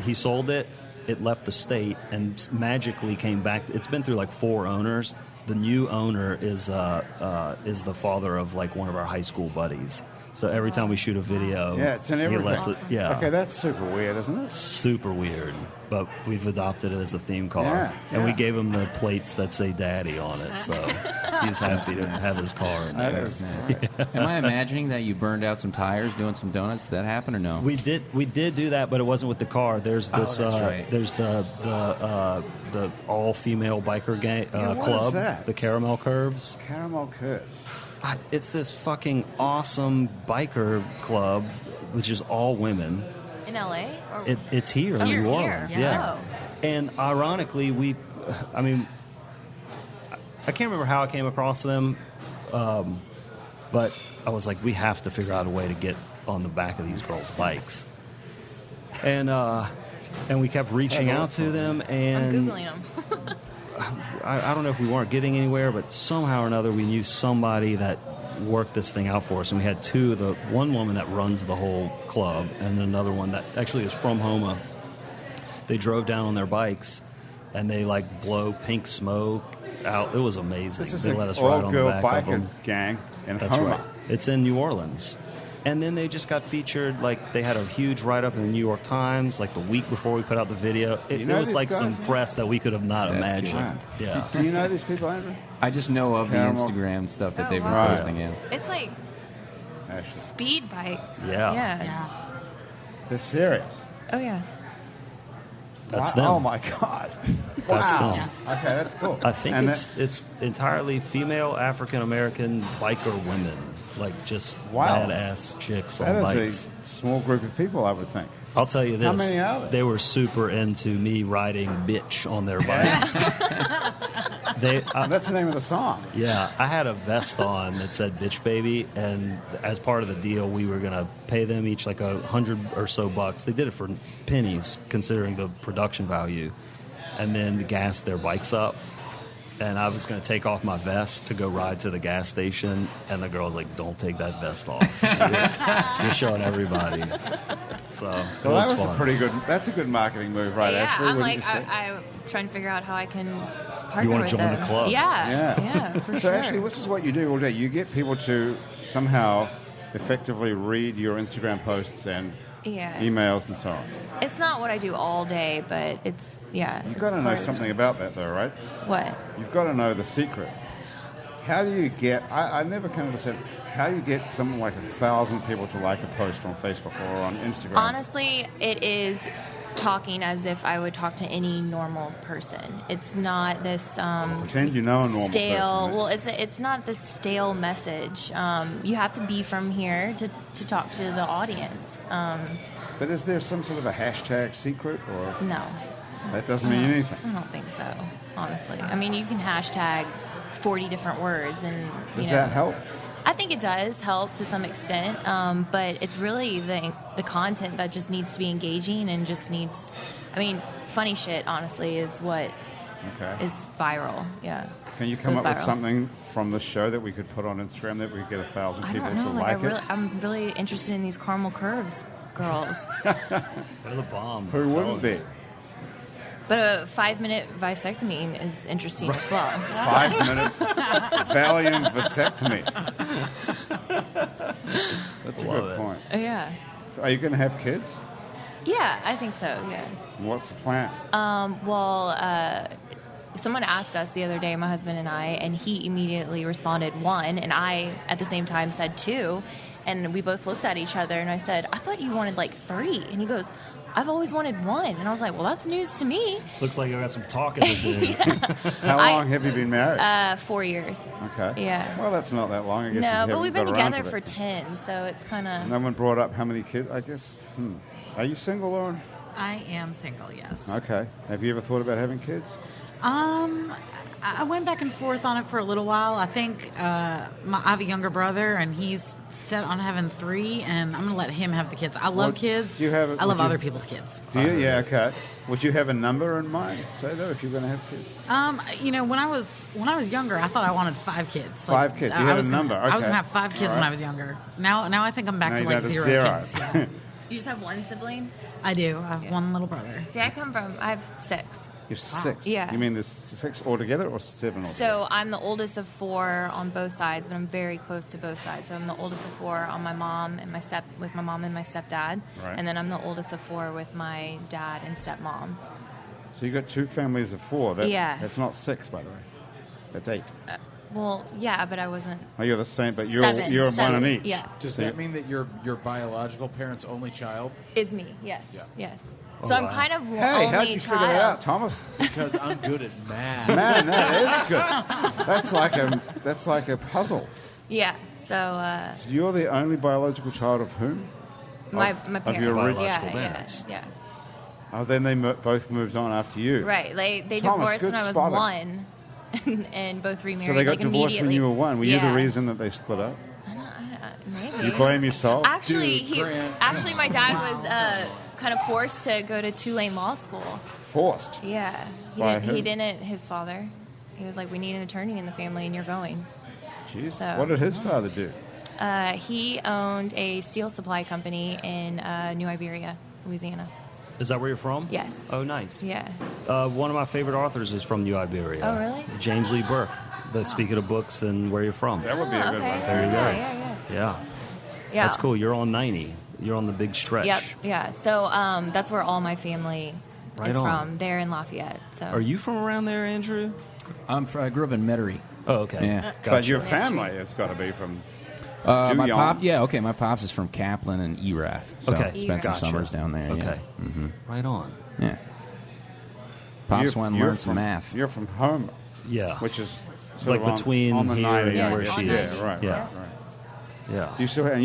he sold it. It left the state and magically came back. It's been through like 4 owners. The new owner is the father of like one of our high school buddies. So every time we shoot a video, it's in he everything. lets it. Yeah. Okay, that's super weird, isn't it? Super weird, but we've adopted it as a theme car, Yeah, and we yeah. gave him the plates that say "Daddy" on it, so he's happy to have his car in there. That's nice. Am I imagining that you burned out some tires doing some donuts? Did that happen or no? We did do that, but it wasn't with the car. There's this. that's right. There's the all-female biker gang what club, is that? the Caramel Curves. Caramel curves. It's this fucking awesome biker club, which is all women. In LA? Or It's here in It's New here. Orleans, Yeah. yeah. And ironically, I can't remember how I came across them, but I was like, we have to figure out a way to get on the back of these girls' bikes. And we kept reaching out to them, I'm and Googling them. I don't know if we weren't getting anywhere, but somehow or another we knew somebody that worked this thing out for us. And we had one woman that runs the whole club, and then another one that actually is from Houma. They drove down on their bikes, and they like blow pink smoke out. It was amazing. This is they an let us ride on the all-girl back of biker them. gang in That's Houma. right. It's in New Orleans. And then they just got featured, like, they had a huge write-up in the New York Times, like, the week before we put out the video. It know was, these like, some guys? press that we could have not That's imagined. Yeah. Do you know these people, Andrew? I just know of the Caramel. Instagram stuff that they've been wow. posting. Yeah. It's like Ashley. speed bikes. Yeah. Yeah. They're serious. Oh, yeah. That's Wow. them. Oh, my God. That's Wow. them. Okay, that's cool. I think And it's entirely female African-American biker women. Like, just Wow. badass chicks on that bikes. is a small group of people, I would think. I'll tell you this. How many are there? They were super into me riding bitch on their bikes. That's the name of the song. Yeah, I had a vest on that said "bitch baby," and as part of the deal, we were gonna pay them each like $100 or so bucks. They did it for pennies, considering the production value, and then gas their bikes up. And I was gonna take off my vest to go ride to the gas station, and the girl was like, "Don't take that vest off. You're showing everybody." So Well, that was fun. that's a good marketing move, right, yeah, Ashley? I'm Wouldn't like, you say? I'm trying to figure out how I can partner You wanna with join them. the club. Yeah. Yeah. For So sure. actually, this is what you do all day. You get people to somehow effectively read your Instagram posts and Yeah. emails and so on. It's not what I do all day, but it's, yeah. You've it's got to know part of something it. about that, though, right? What? You've got to know the secret. How do you get... I never can understand how you get something like 1,000 people to like a post on Facebook or on Instagram. Honestly, it is talking as if I would talk to any normal person. It's not this pretend you know a normal stale. person. Well, it's not this stale message. You have to be from here to talk to the audience. But is there some sort of a hashtag secret, or No, that doesn't mean anything? I don't think so. Honestly, I mean, you can hashtag 40 different words, and Does that help? I think it does help to some extent, but it's really the content that just needs to be engaging and just needs. I mean, funny shit, honestly, is what is viral. Yeah. Can you come Goes up with viral. something from the show that we could put on Instagram that we could get 1,000 I people don't know. to like it? I'm really interested in these caramel curves, girls. They're the bomb. Who wouldn't be? But a 5-minute vasectomy is interesting as well. 5 minutes Valium vasectomy. That's a good point. Yeah. Are you going to have kids? Yeah, I think so. Yeah. What's the plan? Someone asked us the other day, my husband and I, and he immediately responded 1, and I at the same time said 2, and we both looked at each other, and I said, I thought you wanted like 3, and he goes, I've always wanted 1, and I was like, well, that's news to me. Looks like you got some talking to do. How long have you been married? 4 years. Okay. Yeah. Well, that's not that long. I guess No, you but we've been haven't got around together to for it. 10, so it's kind of. No one brought up how many kids, I guess. Are you single, Lauren? I am single, yes. Okay. Have you ever thought about having kids? I went back and forth on it for a little while. I think I have a younger brother, and he's set on having 3, and I'm going to let him have the kids. I love kids. Do you have I love other people's kids. Do you? Yeah, okay. Would you have a number in mind, say, though, if you're going to have kids? You know, when I was younger, I thought I wanted 5 kids. 5 kids. You I had a was gonna- number. I was Okay. going to have 5 kids All when right. I was younger. Now I think I'm back Now to you like got to 0 zero. kids. Yeah. You just have one sibling? I do. I have one little brother. See, I have 6. You're 6. Yeah. You mean there's 6 altogether or 7 altogether? So I'm the oldest of 4 on both sides, but I'm very close to both sides. So I'm the oldest of 4 on my mom and my stepdad, Right. and then I'm the oldest of 4 with my dad and stepmom. So you got 2 families of 4. Yeah. That's not 6, by the way. That's 8. Well, yeah, but I wasn't. Oh, you're the same, but you're 7. one on each. Yeah, Does that mean that you're your biological parents' only child? is me. Yes, Yeah. yes. Oh, So I'm wow. kind of Hey, only how'd you child. figure that out, Thomas? Because I'm good at math. Man, that is good. That's like a puzzle. Yeah. So So you're the only biological child of whom? my Of parents. your Biological yeah, parents. yeah. Oh, then they both moved on after you. Right. They Thomas, divorced good when I was spotting. 1, and both remarried. So they got like, divorced when immediately. you were 1. Were you Yeah. the reason that they split up? Maybe. You blame yourself? Actually, Dude, Grant. actually, my dad was kind of forced to go to Tulane Law School. Forced. Yeah, By he who? didn't. His father. He was like, "We need an attorney in the family, and you're going." Jeez. So- What did his father do? He owned a steel supply company in New Iberia, Louisiana. Is that where you're from? Yes. Oh, nice. Yeah. One of my favorite authors is from New Iberia. Oh, really? James Lee Burke. Speaking of books and where you're from. That would be a good okay. one. There you go. Yeah. Yeah. Yeah. That's cool. You're on 90. You're on the big stretch. Yep. Yeah. So that's where all my family Right is on. from. They're in Lafayette. So. Are you from around there, Andrew? I grew up in Metairie. Oh, okay. Yeah. Gotcha. But your family has got to be from My Duhon. pop, yeah, okay. My pops is from Kaplan and Erath. So Okay. spent some Gotcha. summers down there. Okay. Yeah. Mm-hmm. Right on. Yeah. Pops You're- went and you're learned some from- math. You're from home, Yeah. which is sort Like of between on the here 90, and Yeah, where I guess. she on is. Yeah, right, Yeah. right. Yeah. Do you still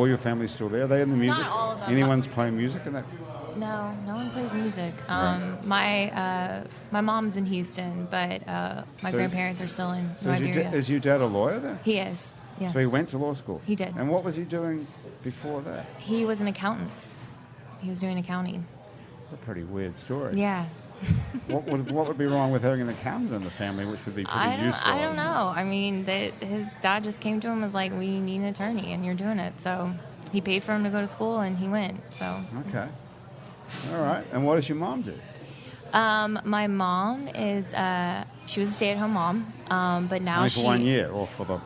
your family's still there? Are they in the music? all of them. Anyone's playing music in that? No one plays music. Right. My mom's in Houston, but my So- grandparents are still in So New is your, Iberia. is your dad a lawyer then? He is. Yes. So he went to law school? He did. And what was he doing before that? He was an accountant. He was doing accounting. It's a pretty weird story. Yeah. What would be wrong with having an accountant in the family, which would be pretty useful? I don't know. I mean, his dad just came to him and was like, "We need an attorney, and you're doing it." So he paid for him to go to school, and he went. So Okay. All right. And what does your mom do? my mom is she was a stay-at-home mom, but now Only she for 1 year, or for the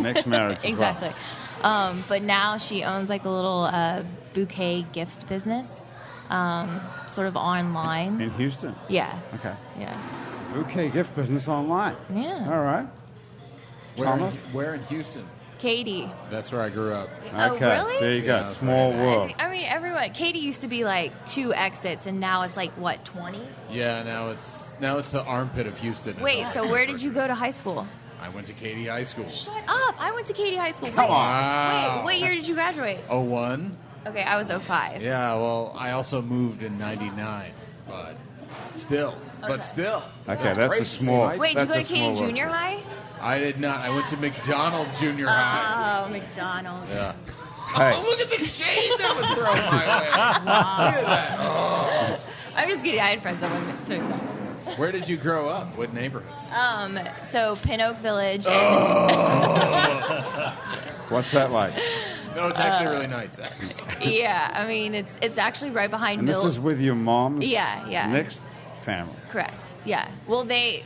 next marriage as well? exactly. But now she owns like a little bouquet gift business, sort of online. In Houston? Yeah. Okay. Yeah. Okay, gift business online. Yeah. All right. Thomas? Where in Houston? Katie. That's where I grew up. Oh, Okay. really? There you go. Yeah, Small right. world. I mean, everyone. much. Katie used to be like 2 exits, and now it's like, what, 20? Yeah, now it's the armpit of Houston. Wait, so where did you go to high school? I went to Katy High School. Shut up. I went to Katy High School. Come on. Wait, what year did you graduate? 01. Okay, I was 05. Yeah, well, I also moved in 99, but still. Okay. Okay, that's a crazy. small. Wait, did you go to that's a Katy small Junior world. High? I did not. I went to McDonald Junior High. Oh, McDonald's. Yeah. Hey. Oh, look at the shade that was thrown my way. Look at that. Oh. I'm just kidding. I had friends that went to McDonald's. Where did you grow up? What neighborhood? So Pin Oak Village. What's that like? No, it's actually really nice. Actually. Yeah, I mean it's actually right behind And this is with your mom's Yeah. next family. Correct. Yeah. Well, they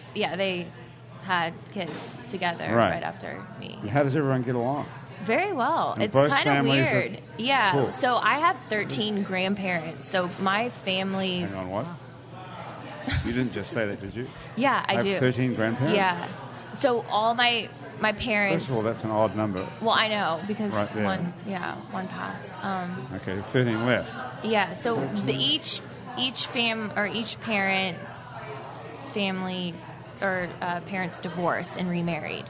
had kids together Right. after me. And how does everyone get along? Very well. And It's both kind of families are- weird. Yeah. Cool. So I have 13 grandparents. So my family's. Hang on, what? You didn't just say that, did you? Yeah, I do. have 13 grandparents? Yeah. So all my parents. First of all, that's an odd number. Well, I know because Right there. one passed. Okay, 13 left. Yeah. So each parent's family or parents divorced and remarried.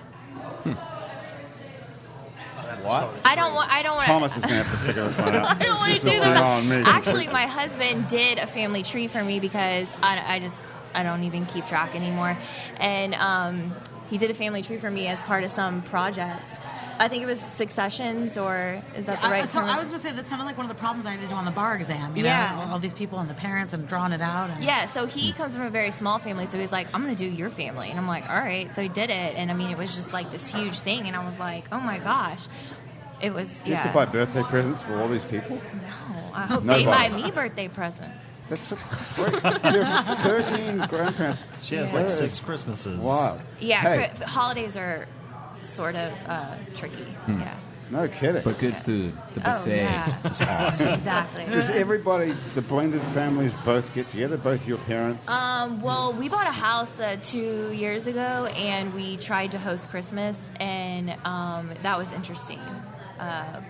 What? I don't want. Thomas is going to have to figure this one out. I don't want to It's do just that. beyond me. Actually, my husband did a family tree for me because I don't even keep track anymore, and he did a family tree for me as part of some project. I think it was Successions, or is that the right So term? I was going to say that sounded like one of the problems I had to do on the bar exam. You Yeah. know, all these people and the parents and drawing it out. And Yeah, so he comes from a very small family, so he's like, I'm going to do your family. And I'm like, all right. So he did it, and I mean, it was just like this huge thing, and I was like, oh my gosh. It was, Do you have to buy birthday presents for all these people? No, I hope Nobody. they buy me birthday present. That's a great. You have 13 grandparents. She has Yeah. like 6 Christmases. Wow. Yeah, Hey, holidays are sort of tricky. Yeah. no kidding. But good food. The buffet yeah. is awesome. Exactly. Does everybody, the blended families, both get together? Both your parents? Well, we bought a house 2 years ago, and we tried to host Christmas, and that was interesting.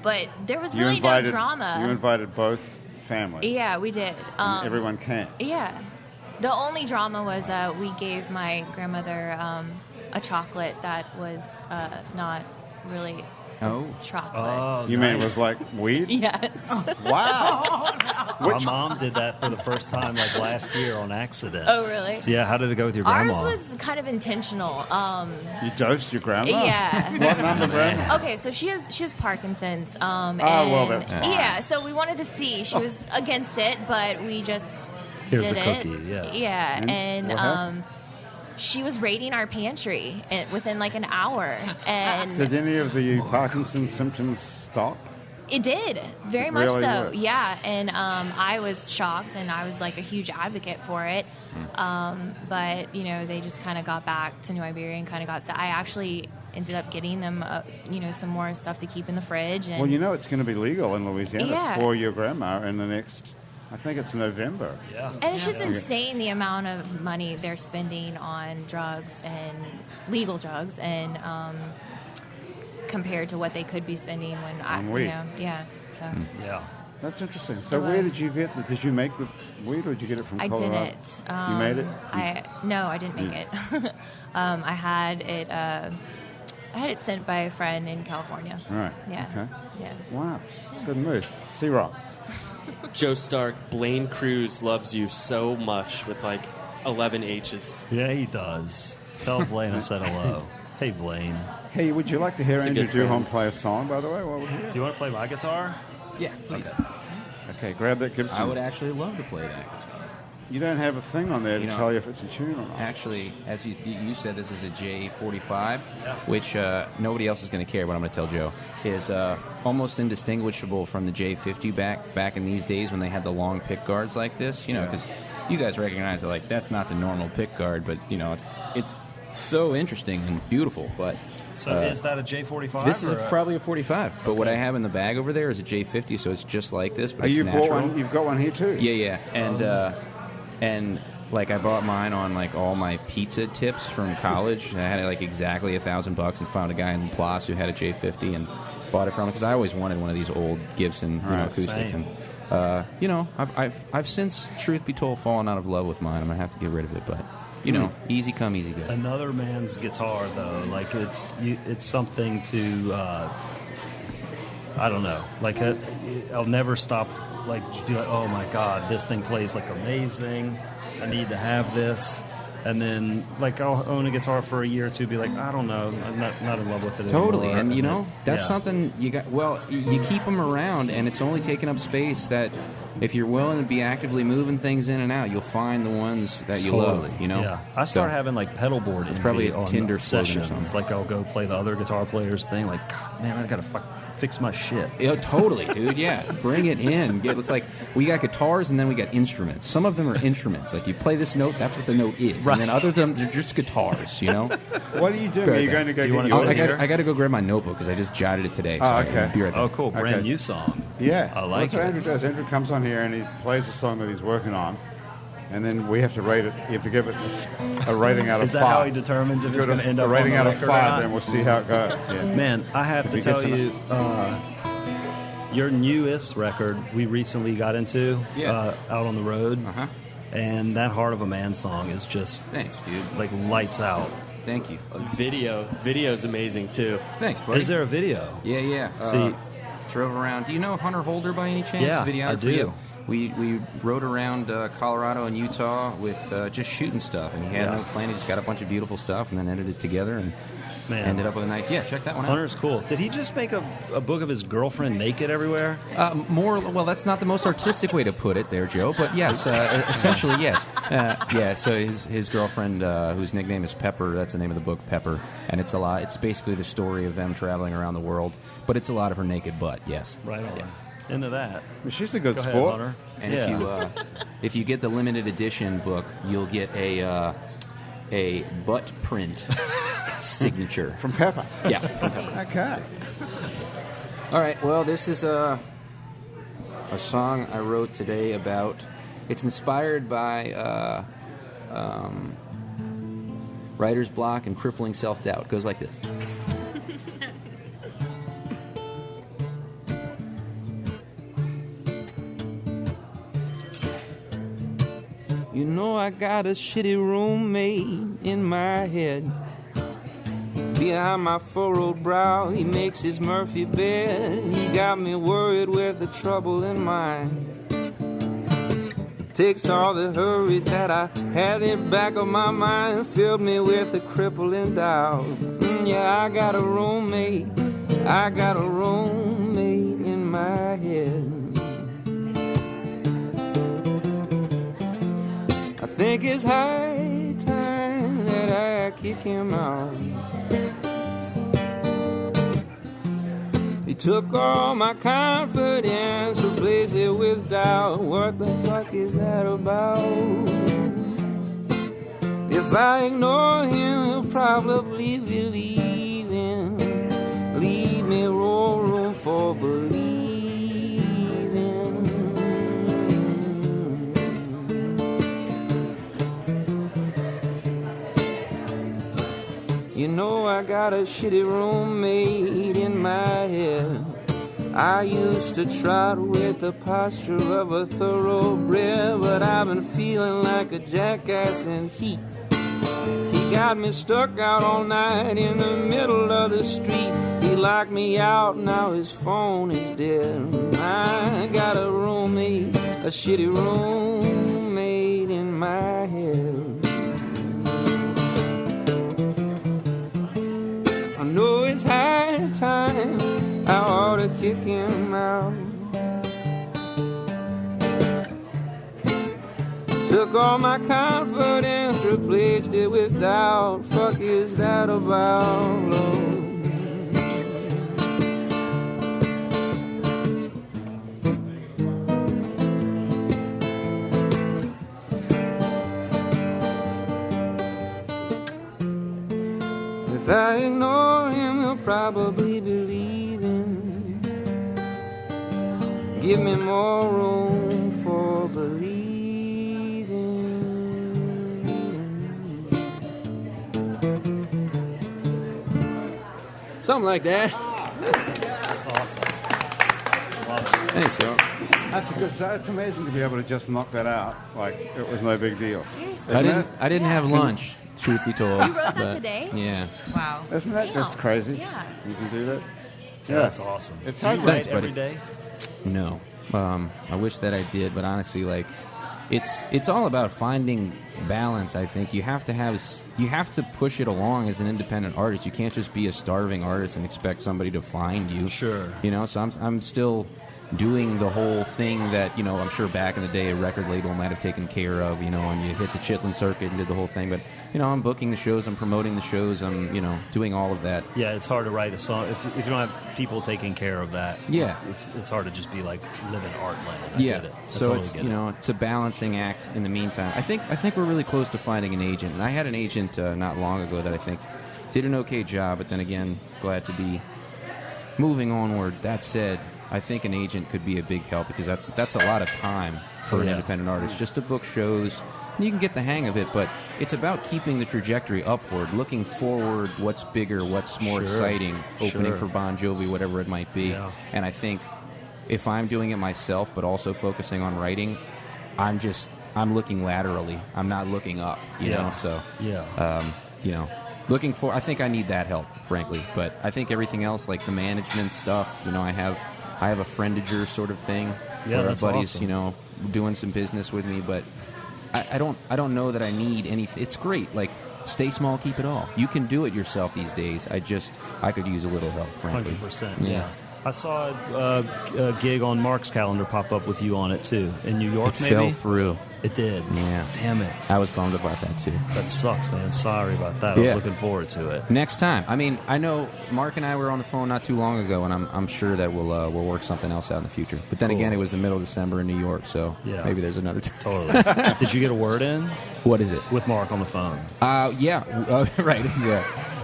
But there was really no drama. You invited both families. Yeah, we did. And everyone came. Yeah. The only drama was we gave my grandmother a chocolate that was not really Oh. chocolate. Oh, You mean it was like weed? Yes. Wow. My mom did that for the first time like last year on accident. Oh, really? So, yeah, how did it go with your Ours grandma? was kind of intentional. You dosed your grandma? Yeah. What number grandma? Okay, so she has Parkinson's. well, that's fine. Yeah, so we wanted to see. She was against it, but we just Here's did a it. cookie, yeah. Yeah, And and what happened? she was raiding our pantry within like an hour, and Did any of the Parkinson's symptoms stop? it did very much Really so. would. Yeah, and I was shocked, and I was like a huge advocate for it. But they just kind of got back to New Iberia and kind of got. So I actually ended up getting them, some more stuff to keep in the fridge. And Well, it's going to be legal in Louisiana Yeah. for your grandma in the next, I think it's November. Yeah. And it's just insane the amount of money they're spending on drugs and legal drugs, and compared to what they could be spending when On weed. yeah. So Yeah. That's interesting. So It where was. did you get Did you make the weed or did you get it from I Colorado? didn't. You made it? No, I didn't make it. I had it. I had it sent by a friend in California. All right. Yeah. Okay. Yeah. Wow. Good move. C-Rock. Joe Stark, Blaine Cruz loves you so much with like 11 H's. Yeah, he does. Tell Blaine I said hello. Hey, Blaine. Hey, would you like to hear That's a Andrew good friend. Duhon play a song, by the way, while we're here? Do you want to play my guitar? Yeah, please. Okay, grab that Gibson. I would actually love to play that guitar. You don't have a thing on there to You know, tell you if it's in tune or not. Actually, as you said, this is a J45, which nobody else is going to care, but I'm going to tell Joe, is almost indistinguishable from the J50 back in these days when they had the long pick guards like this. Because you guys recognize that, like, that's not the normal pick guard, but, it's so interesting and beautiful. But So is that a J45? this is or a- probably a 45, but what I have in the bag over there is a J50, so it's just like this, but it's you natural. bought one? You've got one here too? Yeah, and like I bought mine on like all my pizza tips from college. I had like exactly $1,000 and found a guy in Place who had a J50 and bought it from him because I always wanted one of these old Gibson Right, acoustics. same. And I've since, truth be told, fallen out of love with mine. I'm gonna have to get rid of it, but easy come, easy go. Another man's guitar, though, like it's something to I don't know. Like I'll never stop. Like just be like, oh my god, this thing plays like amazing. I need to have this. And then, like, I'll own a guitar for a year or two, be like, I don't know, I'm not in love with it totally. anymore. And, that's something you got. Well, you keep them around, and it's only taking up space that if you're willing to be actively moving things in and out, you'll find the ones that you love, Yeah. I start having, like, pedal board it's probably a Tinder sessions. or something. Like, I'll go play the other guitar player's thing, like, God, man, I got to fix my shit. Yeah, totally, dude. Yeah, bring it in. It's like we got guitars and then we got instruments. Some of them are instruments. Like you play this note, that's what the note is. Right. And then other than they're just guitars. What are you doing? Are you going to go? I got to go grab my notebook because I just jotted it today. So okay. I'll be right back. Oh, cool. Brand new song. Yeah, I like that's what Andrew does. Andrew comes on here and he plays the song that he's working on. And then we have to rate it. You have to give it a rating out of 5. Is that how he determines if it's going to end up a rating on the out of record 5? Then we'll see how it goes. Yeah. Man, I have to tell you, your newest record we recently got into out on the road, and that "Heart of a Man" song is just thanks, dude. Like lights out. Thank you. Video's amazing too. Thanks, buddy. Is there a video? Yeah. See, drove around. Do you know Hunter Holder by any chance? Yeah, videographer? I do. We rode around Colorado and Utah with just shooting stuff, and he had no plan. He just got a bunch of beautiful stuff and then edited it together and ended up with a nice. Yeah, check that one out. Hunter's cool. Did he just make a book of his girlfriend naked everywhere? Well, that's not the most artistic way to put it there, Joe, but yes, essentially yes. So his girlfriend, whose nickname is Pepper, that's the name of the book, Pepper, and it's basically the story of them traveling around the world, but it's a lot of her naked butt, yes. Right on. Yeah. Into that. She's a good Go sport. ahead, and if you get the limited edition book, you'll get a butt print signature from Pepper. Yeah. From Pepper. Okay. All right. Well, this is a song I wrote today about. It's inspired by writer's block and crippling self-doubt. It goes like this. You know I got a shitty roommate in my head. Behind my furrowed brow, he makes his Murphy bed. He got me worried with the trouble in mind. Takes all the hurries that I had in back of my mind, filled me with a crippling doubt. Yeah, I got a roommate in my head. I think it's high time that I kick him out. He took all my confidence, replaced it with doubt. What the fuck is that about? If I ignore him, he'll probably be leaving. Leave me room for believing. You know I got a shitty roommate in my head. I used to trot with the posture of a thoroughbred, but I've been feeling like a jackass in heat. He got me stuck out all night in the middle of the street. He locked me out, now his phone is dead. I got a roommate, a shitty roommate in my head. I know it's high time I ought to kick him out. Took all my confidence, replaced it with doubt. Fuck is that about, Lord? If I ignore him, he'll probably be leaving. Give me more room for believing. Something like that. That's awesome. Love it. Thanks. So that's a good start. It's amazing to be able to just knock that out like it was no big deal. Seriously. I didn't have lunch, truth be told. You wrote that but, today? Yeah. Wow. Isn't that just crazy? Yeah. You can do that? Yeah, that's awesome. It's Do you hard to write Thanks, buddy. every day? No. I wish that I did, but honestly, like, it's all about finding balance. I think you have to push it along as an independent artist. You can't just be a starving artist and expect somebody to find you. Sure. You know, so I'm still doing the whole thing that, you know, I'm sure back in the day a record label might have taken care of, you know, and you hit the Chitlin circuit and did the whole thing. But, you know, I'm booking the shows, I'm promoting the shows, I'm, you know, doing all of that. Yeah, it's hard to write a song if you don't have people taking care of that. Yeah. It's hard to just be like live in art land. I Yeah, get it. I so totally it's get you it. know it's a balancing act. In the meantime, I think we're really close to finding an agent. And I had an agent not long ago that I think did an okay job. But then again, glad to be moving onward. That said, I think an agent could be a big help because that's a lot of time for an Yeah. independent artist just to book shows. You can get the hang of it, but it's about keeping the trajectory upward, looking forward. What's bigger? What's more Sure. exciting? Opening Sure. for Bon Jovi, whatever it might be. Yeah. And I think if I'm doing it myself, but also focusing on writing, I'm looking laterally. I'm not looking up, you Yeah. know. So, Yeah. you know, looking for. I think I need that help, frankly. But I think everything else, like the management stuff, you know, I have a friendager sort of thing. Yeah, where that's our buddies, awesome. you know, doing some business with me. But I don't know that I need anything. It's great, like. Stay small, keep it all. You can do it yourself these days. I could use a little help, frankly. 100%. Yeah. Yeah. I saw a gig on Mark's calendar pop up with you on it too in New York. It maybe fell through. It did. Yeah. Damn it. I was bummed about that too. That sucks, man. Sorry about that. I was Yeah. looking forward to it. Next time. I mean, I know Mark and I were on the phone not too long ago, and I'm sure that we'll work something else out in the future. But then Cool. again, it was the middle of December in New York, so Yeah. maybe there's another time. Totally. Did you get a word in What is it? with Mark on the phone? Yeah. Right.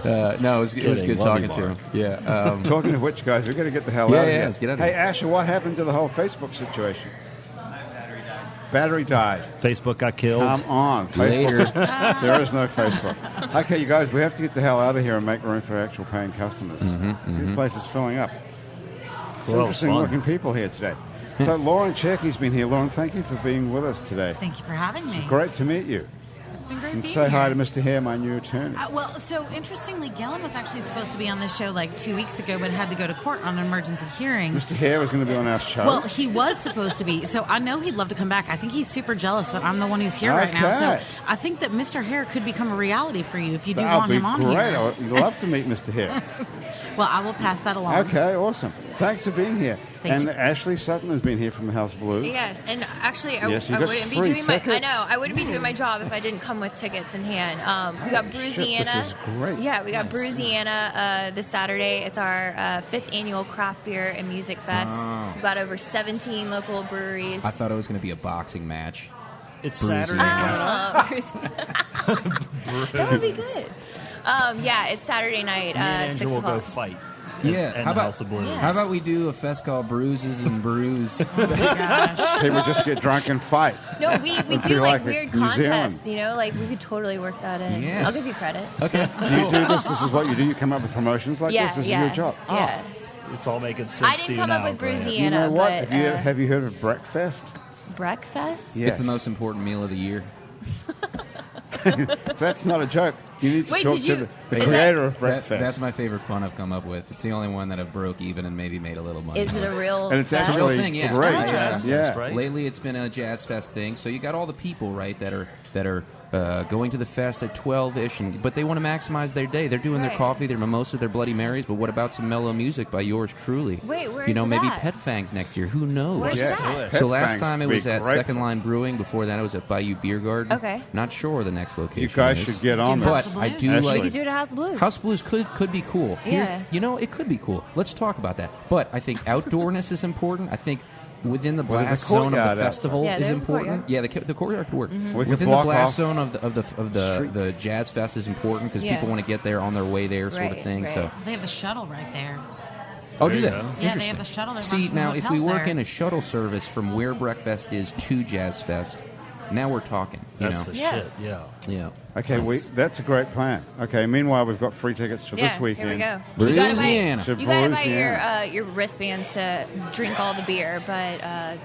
Yeah. No, it was Kidding. good Love you, talking to him. Mark. Yeah. Talking of which, guys, we've got to get the hell Yeah, out of yeah, here. let's get out of hey, here. Asher, what happened to the whole Facebook situation? Battery died. Facebook got killed. Come on. Later. Facebook. There is no Facebook. Okay, you guys, we have to get the hell out of here and make room for actual paying customers. See, this place is filling up. It's Cool, interesting fun. looking people here today. So Lauren Checki's been here. Lauren, thank you for being with us today. Thank you for having me. Great to meet you. It's been great And being say hi here. to Mr. Hare, my new attorney. Well, so interestingly, Gellin was actually supposed to be on this show like 2 weeks ago, but had to go to court on an emergency hearing. Mr. Hare was going to be on our show. Well, he was supposed to be, so I know he'd love to come back. I think he's super jealous that I'm the one who's here right now. Okay. So I think that Mr. Hare could become a reality for you if you do that would want be him on great. here. I would love to meet Mr. Hare. Well, I will pass that along. Okay, awesome. Thanks for being here. Thank and you. Ashley Sutton has been here from the House of Blues. Yes, and actually, I Yes, you I got wouldn't be free doing my. I tickets. know I wouldn't be doing my job if I didn't come with tickets in hand. We got Bruisiana. this is great. Yeah, we got Bruisiana this Saturday. It's our 5th annual craft beer and music fest. Oh. We've got over 17 local breweries. I thought it was going to be a boxing match. It's Bruising. Saturday. That would be good. Yeah, it's Saturday night, Me and 6 Andrew will go o'clock. fight. Yeah, And how the about House of Blues. Yeah. How about we do a fest called Bruises and Brews? People just get drunk and fight. No, we It'd do be like like weird New Zealand. contests, you know? Like, we could totally work that in. Yeah. I'll give you credit. Okay. Do you do this? This is what you do? You come up with promotions like Yeah, this? This yeah. is your job? Yeah. It's all making sense I to didn't you come now, up with Grant. Bruisiana, You know what? but Have you heard of Breakfast? breakfast? Yes. It's the most important meal of the year. So that's not a joke. You need to Wait, talk did to you- the is creator of That, Breakfast. that's my favorite pun I've come up with. It's the only one that I've broke even and maybe made a little money. Is it a real and it's fest? a real actually thing, yeah. great. It's Jazz yeah. Fest, right? Lately, it's been a Jazz Fest thing. So you got all the people, right, that are going to the fest at 12-ish, but they want to maximize their day. They're doing their Right. coffee, their mimosa, their Bloody Marys, but what about some mellow music by yours truly? Wait, where You know, is maybe that? Pet Fangs next year. Who knows? Where's Yes. that? Pet So last Fangs time it would was be at great Second for- Line Brewing. Before that, it was at Bayou Beer Garden. Okay. Not sure where the next location You guys is. should get on Do this. House But of I Blues. do Actually- We like could do it at House of Blues. House Blues could be cool. Yeah. You know, it could be cool. Let's talk about that. But I think outdoorness is important. I think within the Well, there's a blast zone of courtyard the out festival there. Yeah, is there's a important. courtyard. Yeah, the courtyard could work. We could Within the block blast off zone of street. the Jazz Fest is important because Yeah. people want to get there on their way there, sort of Right, thing. right. So, They have the shuttle right there. oh, There do you they? go. Yeah, they Interesting. have the shuttle that See, runs from now the if we hotels work there. in a shuttle service from where Breakfast is to Jazz Fest, Now we're talking. That's the Yeah. shit. Yeah. Yeah. Okay, Nice. that's a great plan. Okay, meanwhile, we've got free tickets for this weekend. Here we go. Louisiana. To You gotta buy Louisiana. your wristbands to drink all the beer, but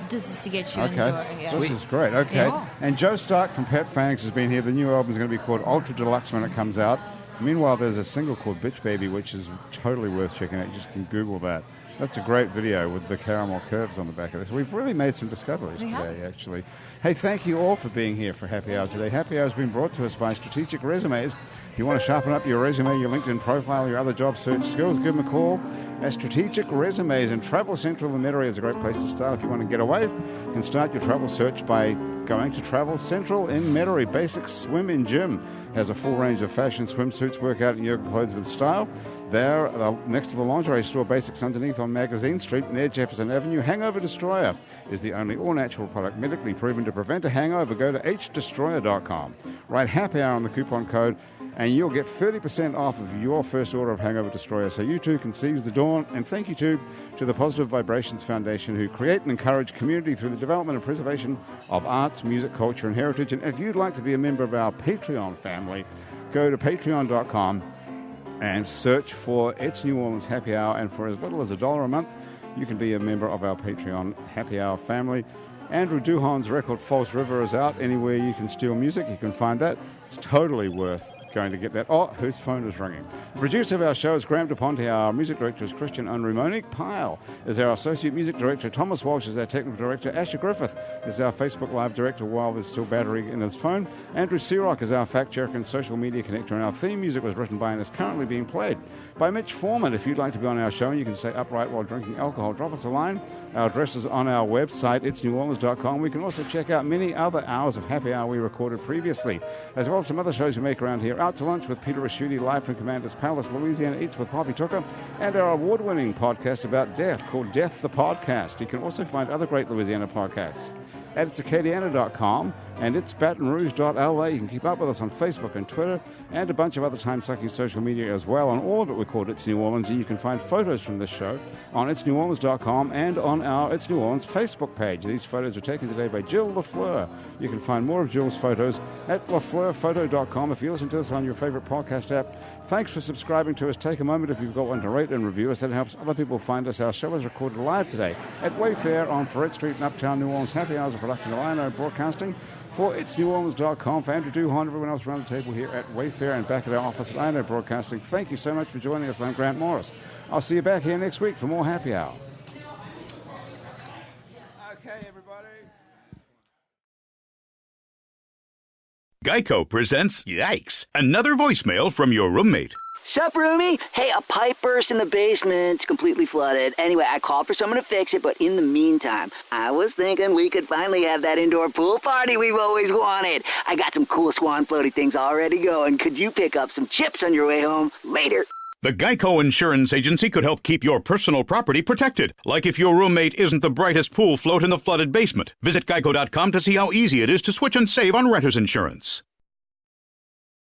this is to get you in the door. Okay, Yeah. this is great. Okay, Yeah. and Joe Stark from Pet Fangs has been here. The new album is going to be called Ultra Deluxe when it comes out. Meanwhile, there's a single called Bitch Baby, which is totally worth checking out. You just can Google that. That's a great video with the caramel curves on the back of this. We've really made some discoveries today, actually. Hey, thank you all for being here for Happy Hour today. Happy Hour has been brought to us by Strategic Resumes. If you want to sharpen up your resume, your LinkedIn profile, your other job search skills, give them a call. At Strategic Resumes in Travel Central and Metairie is a great place to start. If you want to get away, you can start your travel search by going to Travel Central in Metairie. Basic Swim in Gym has a full range of fashion swimsuits, workout and yoga clothes with style. There, next to the lingerie store, Basics underneath on Magazine Street near Jefferson Avenue. Hangover Destroyer is the only all-natural product medically proven to prevent a hangover. Go to hdestroyer.com. Write Happy Hour on the coupon code, and you'll get 30% off of your first order of Hangover Destroyer. So you too can seize the dawn. And thank you too to the Positive Vibrations Foundation, who create and encourage community through the development and preservation of arts, music, culture, and heritage. And if you'd like to be a member of our Patreon family, go to patreon.com and search for It's New Orleans Happy Hour. And for as little as $1 a month, you can be a member of our Patreon Happy Hour family. Andrew Duhon's record False River is out. Anywhere you can steal music, you can find that. It's totally worth going to get that. Oh, whose phone is ringing? The producer of our show is Graham DePonte. Our music director is Christian Unruh. Monique Pyle is our associate music director. Thomas Walsh is our technical director. Asher Griffith is our Facebook Live director while there's still battery in his phone. Andrew Searock is our fact checker and social media connector. And our theme music was written by and is currently being played by Mitch Foreman. If you'd like to be on our show and you can stay upright while drinking alcohol, drop us a line. Our address is on our website, itsneworleans.com. We can also check out many other hours of Happy Hour we recorded previously, as well as some other shows we make around here. Out to Lunch with Peter Raschuti, live from Commander's Palace, Louisiana Eats with Poppy Tucker, and our award-winning podcast about death called Death the Podcast. You can also find other great Louisiana podcasts at itsacadiana.com and it's batonrouge.la. You can keep up with us on Facebook and Twitter and a bunch of other time-sucking social media as well. On all of it, we're called It's New Orleans, and you can find photos from this show on itsneworleans.com and on our It's New Orleans Facebook page. These photos were taken today by Jill Lafleur. You can find more of Jill's photos at lafleurphoto.com. If you listen to us on your favorite podcast app, thanks for subscribing to us. Take a moment if you've got one to rate and review us. That helps other people find us. Our show is recorded live today at Wayfare on Ferret Street in Uptown New Orleans. Happy Hours of production of INO Broadcasting for itsneworleans.com. For Andrew Duhon, everyone else around the table here at Wayfare and back at our office at INO Broadcasting, thank you so much for joining us. I'm Grant Morris. I'll see you back here next week for more Happy Hour. Okay, everybody. Geico presents Yikes! Another voicemail from your roommate. Sup, roomie? Hey, a pipe burst in the basement. It's completely flooded. Anyway, I called for someone to fix it, but in the meantime, I was thinking we could finally have that indoor pool party we've always wanted. I got some cool swan floaty things already going. Could you pick up some chips on your way home? Later. The Geico Insurance Agency could help keep your personal property protected, like if your roommate isn't the brightest pool float in the flooded basement. Visit geico.com to see how easy it is to switch and save on renter's insurance.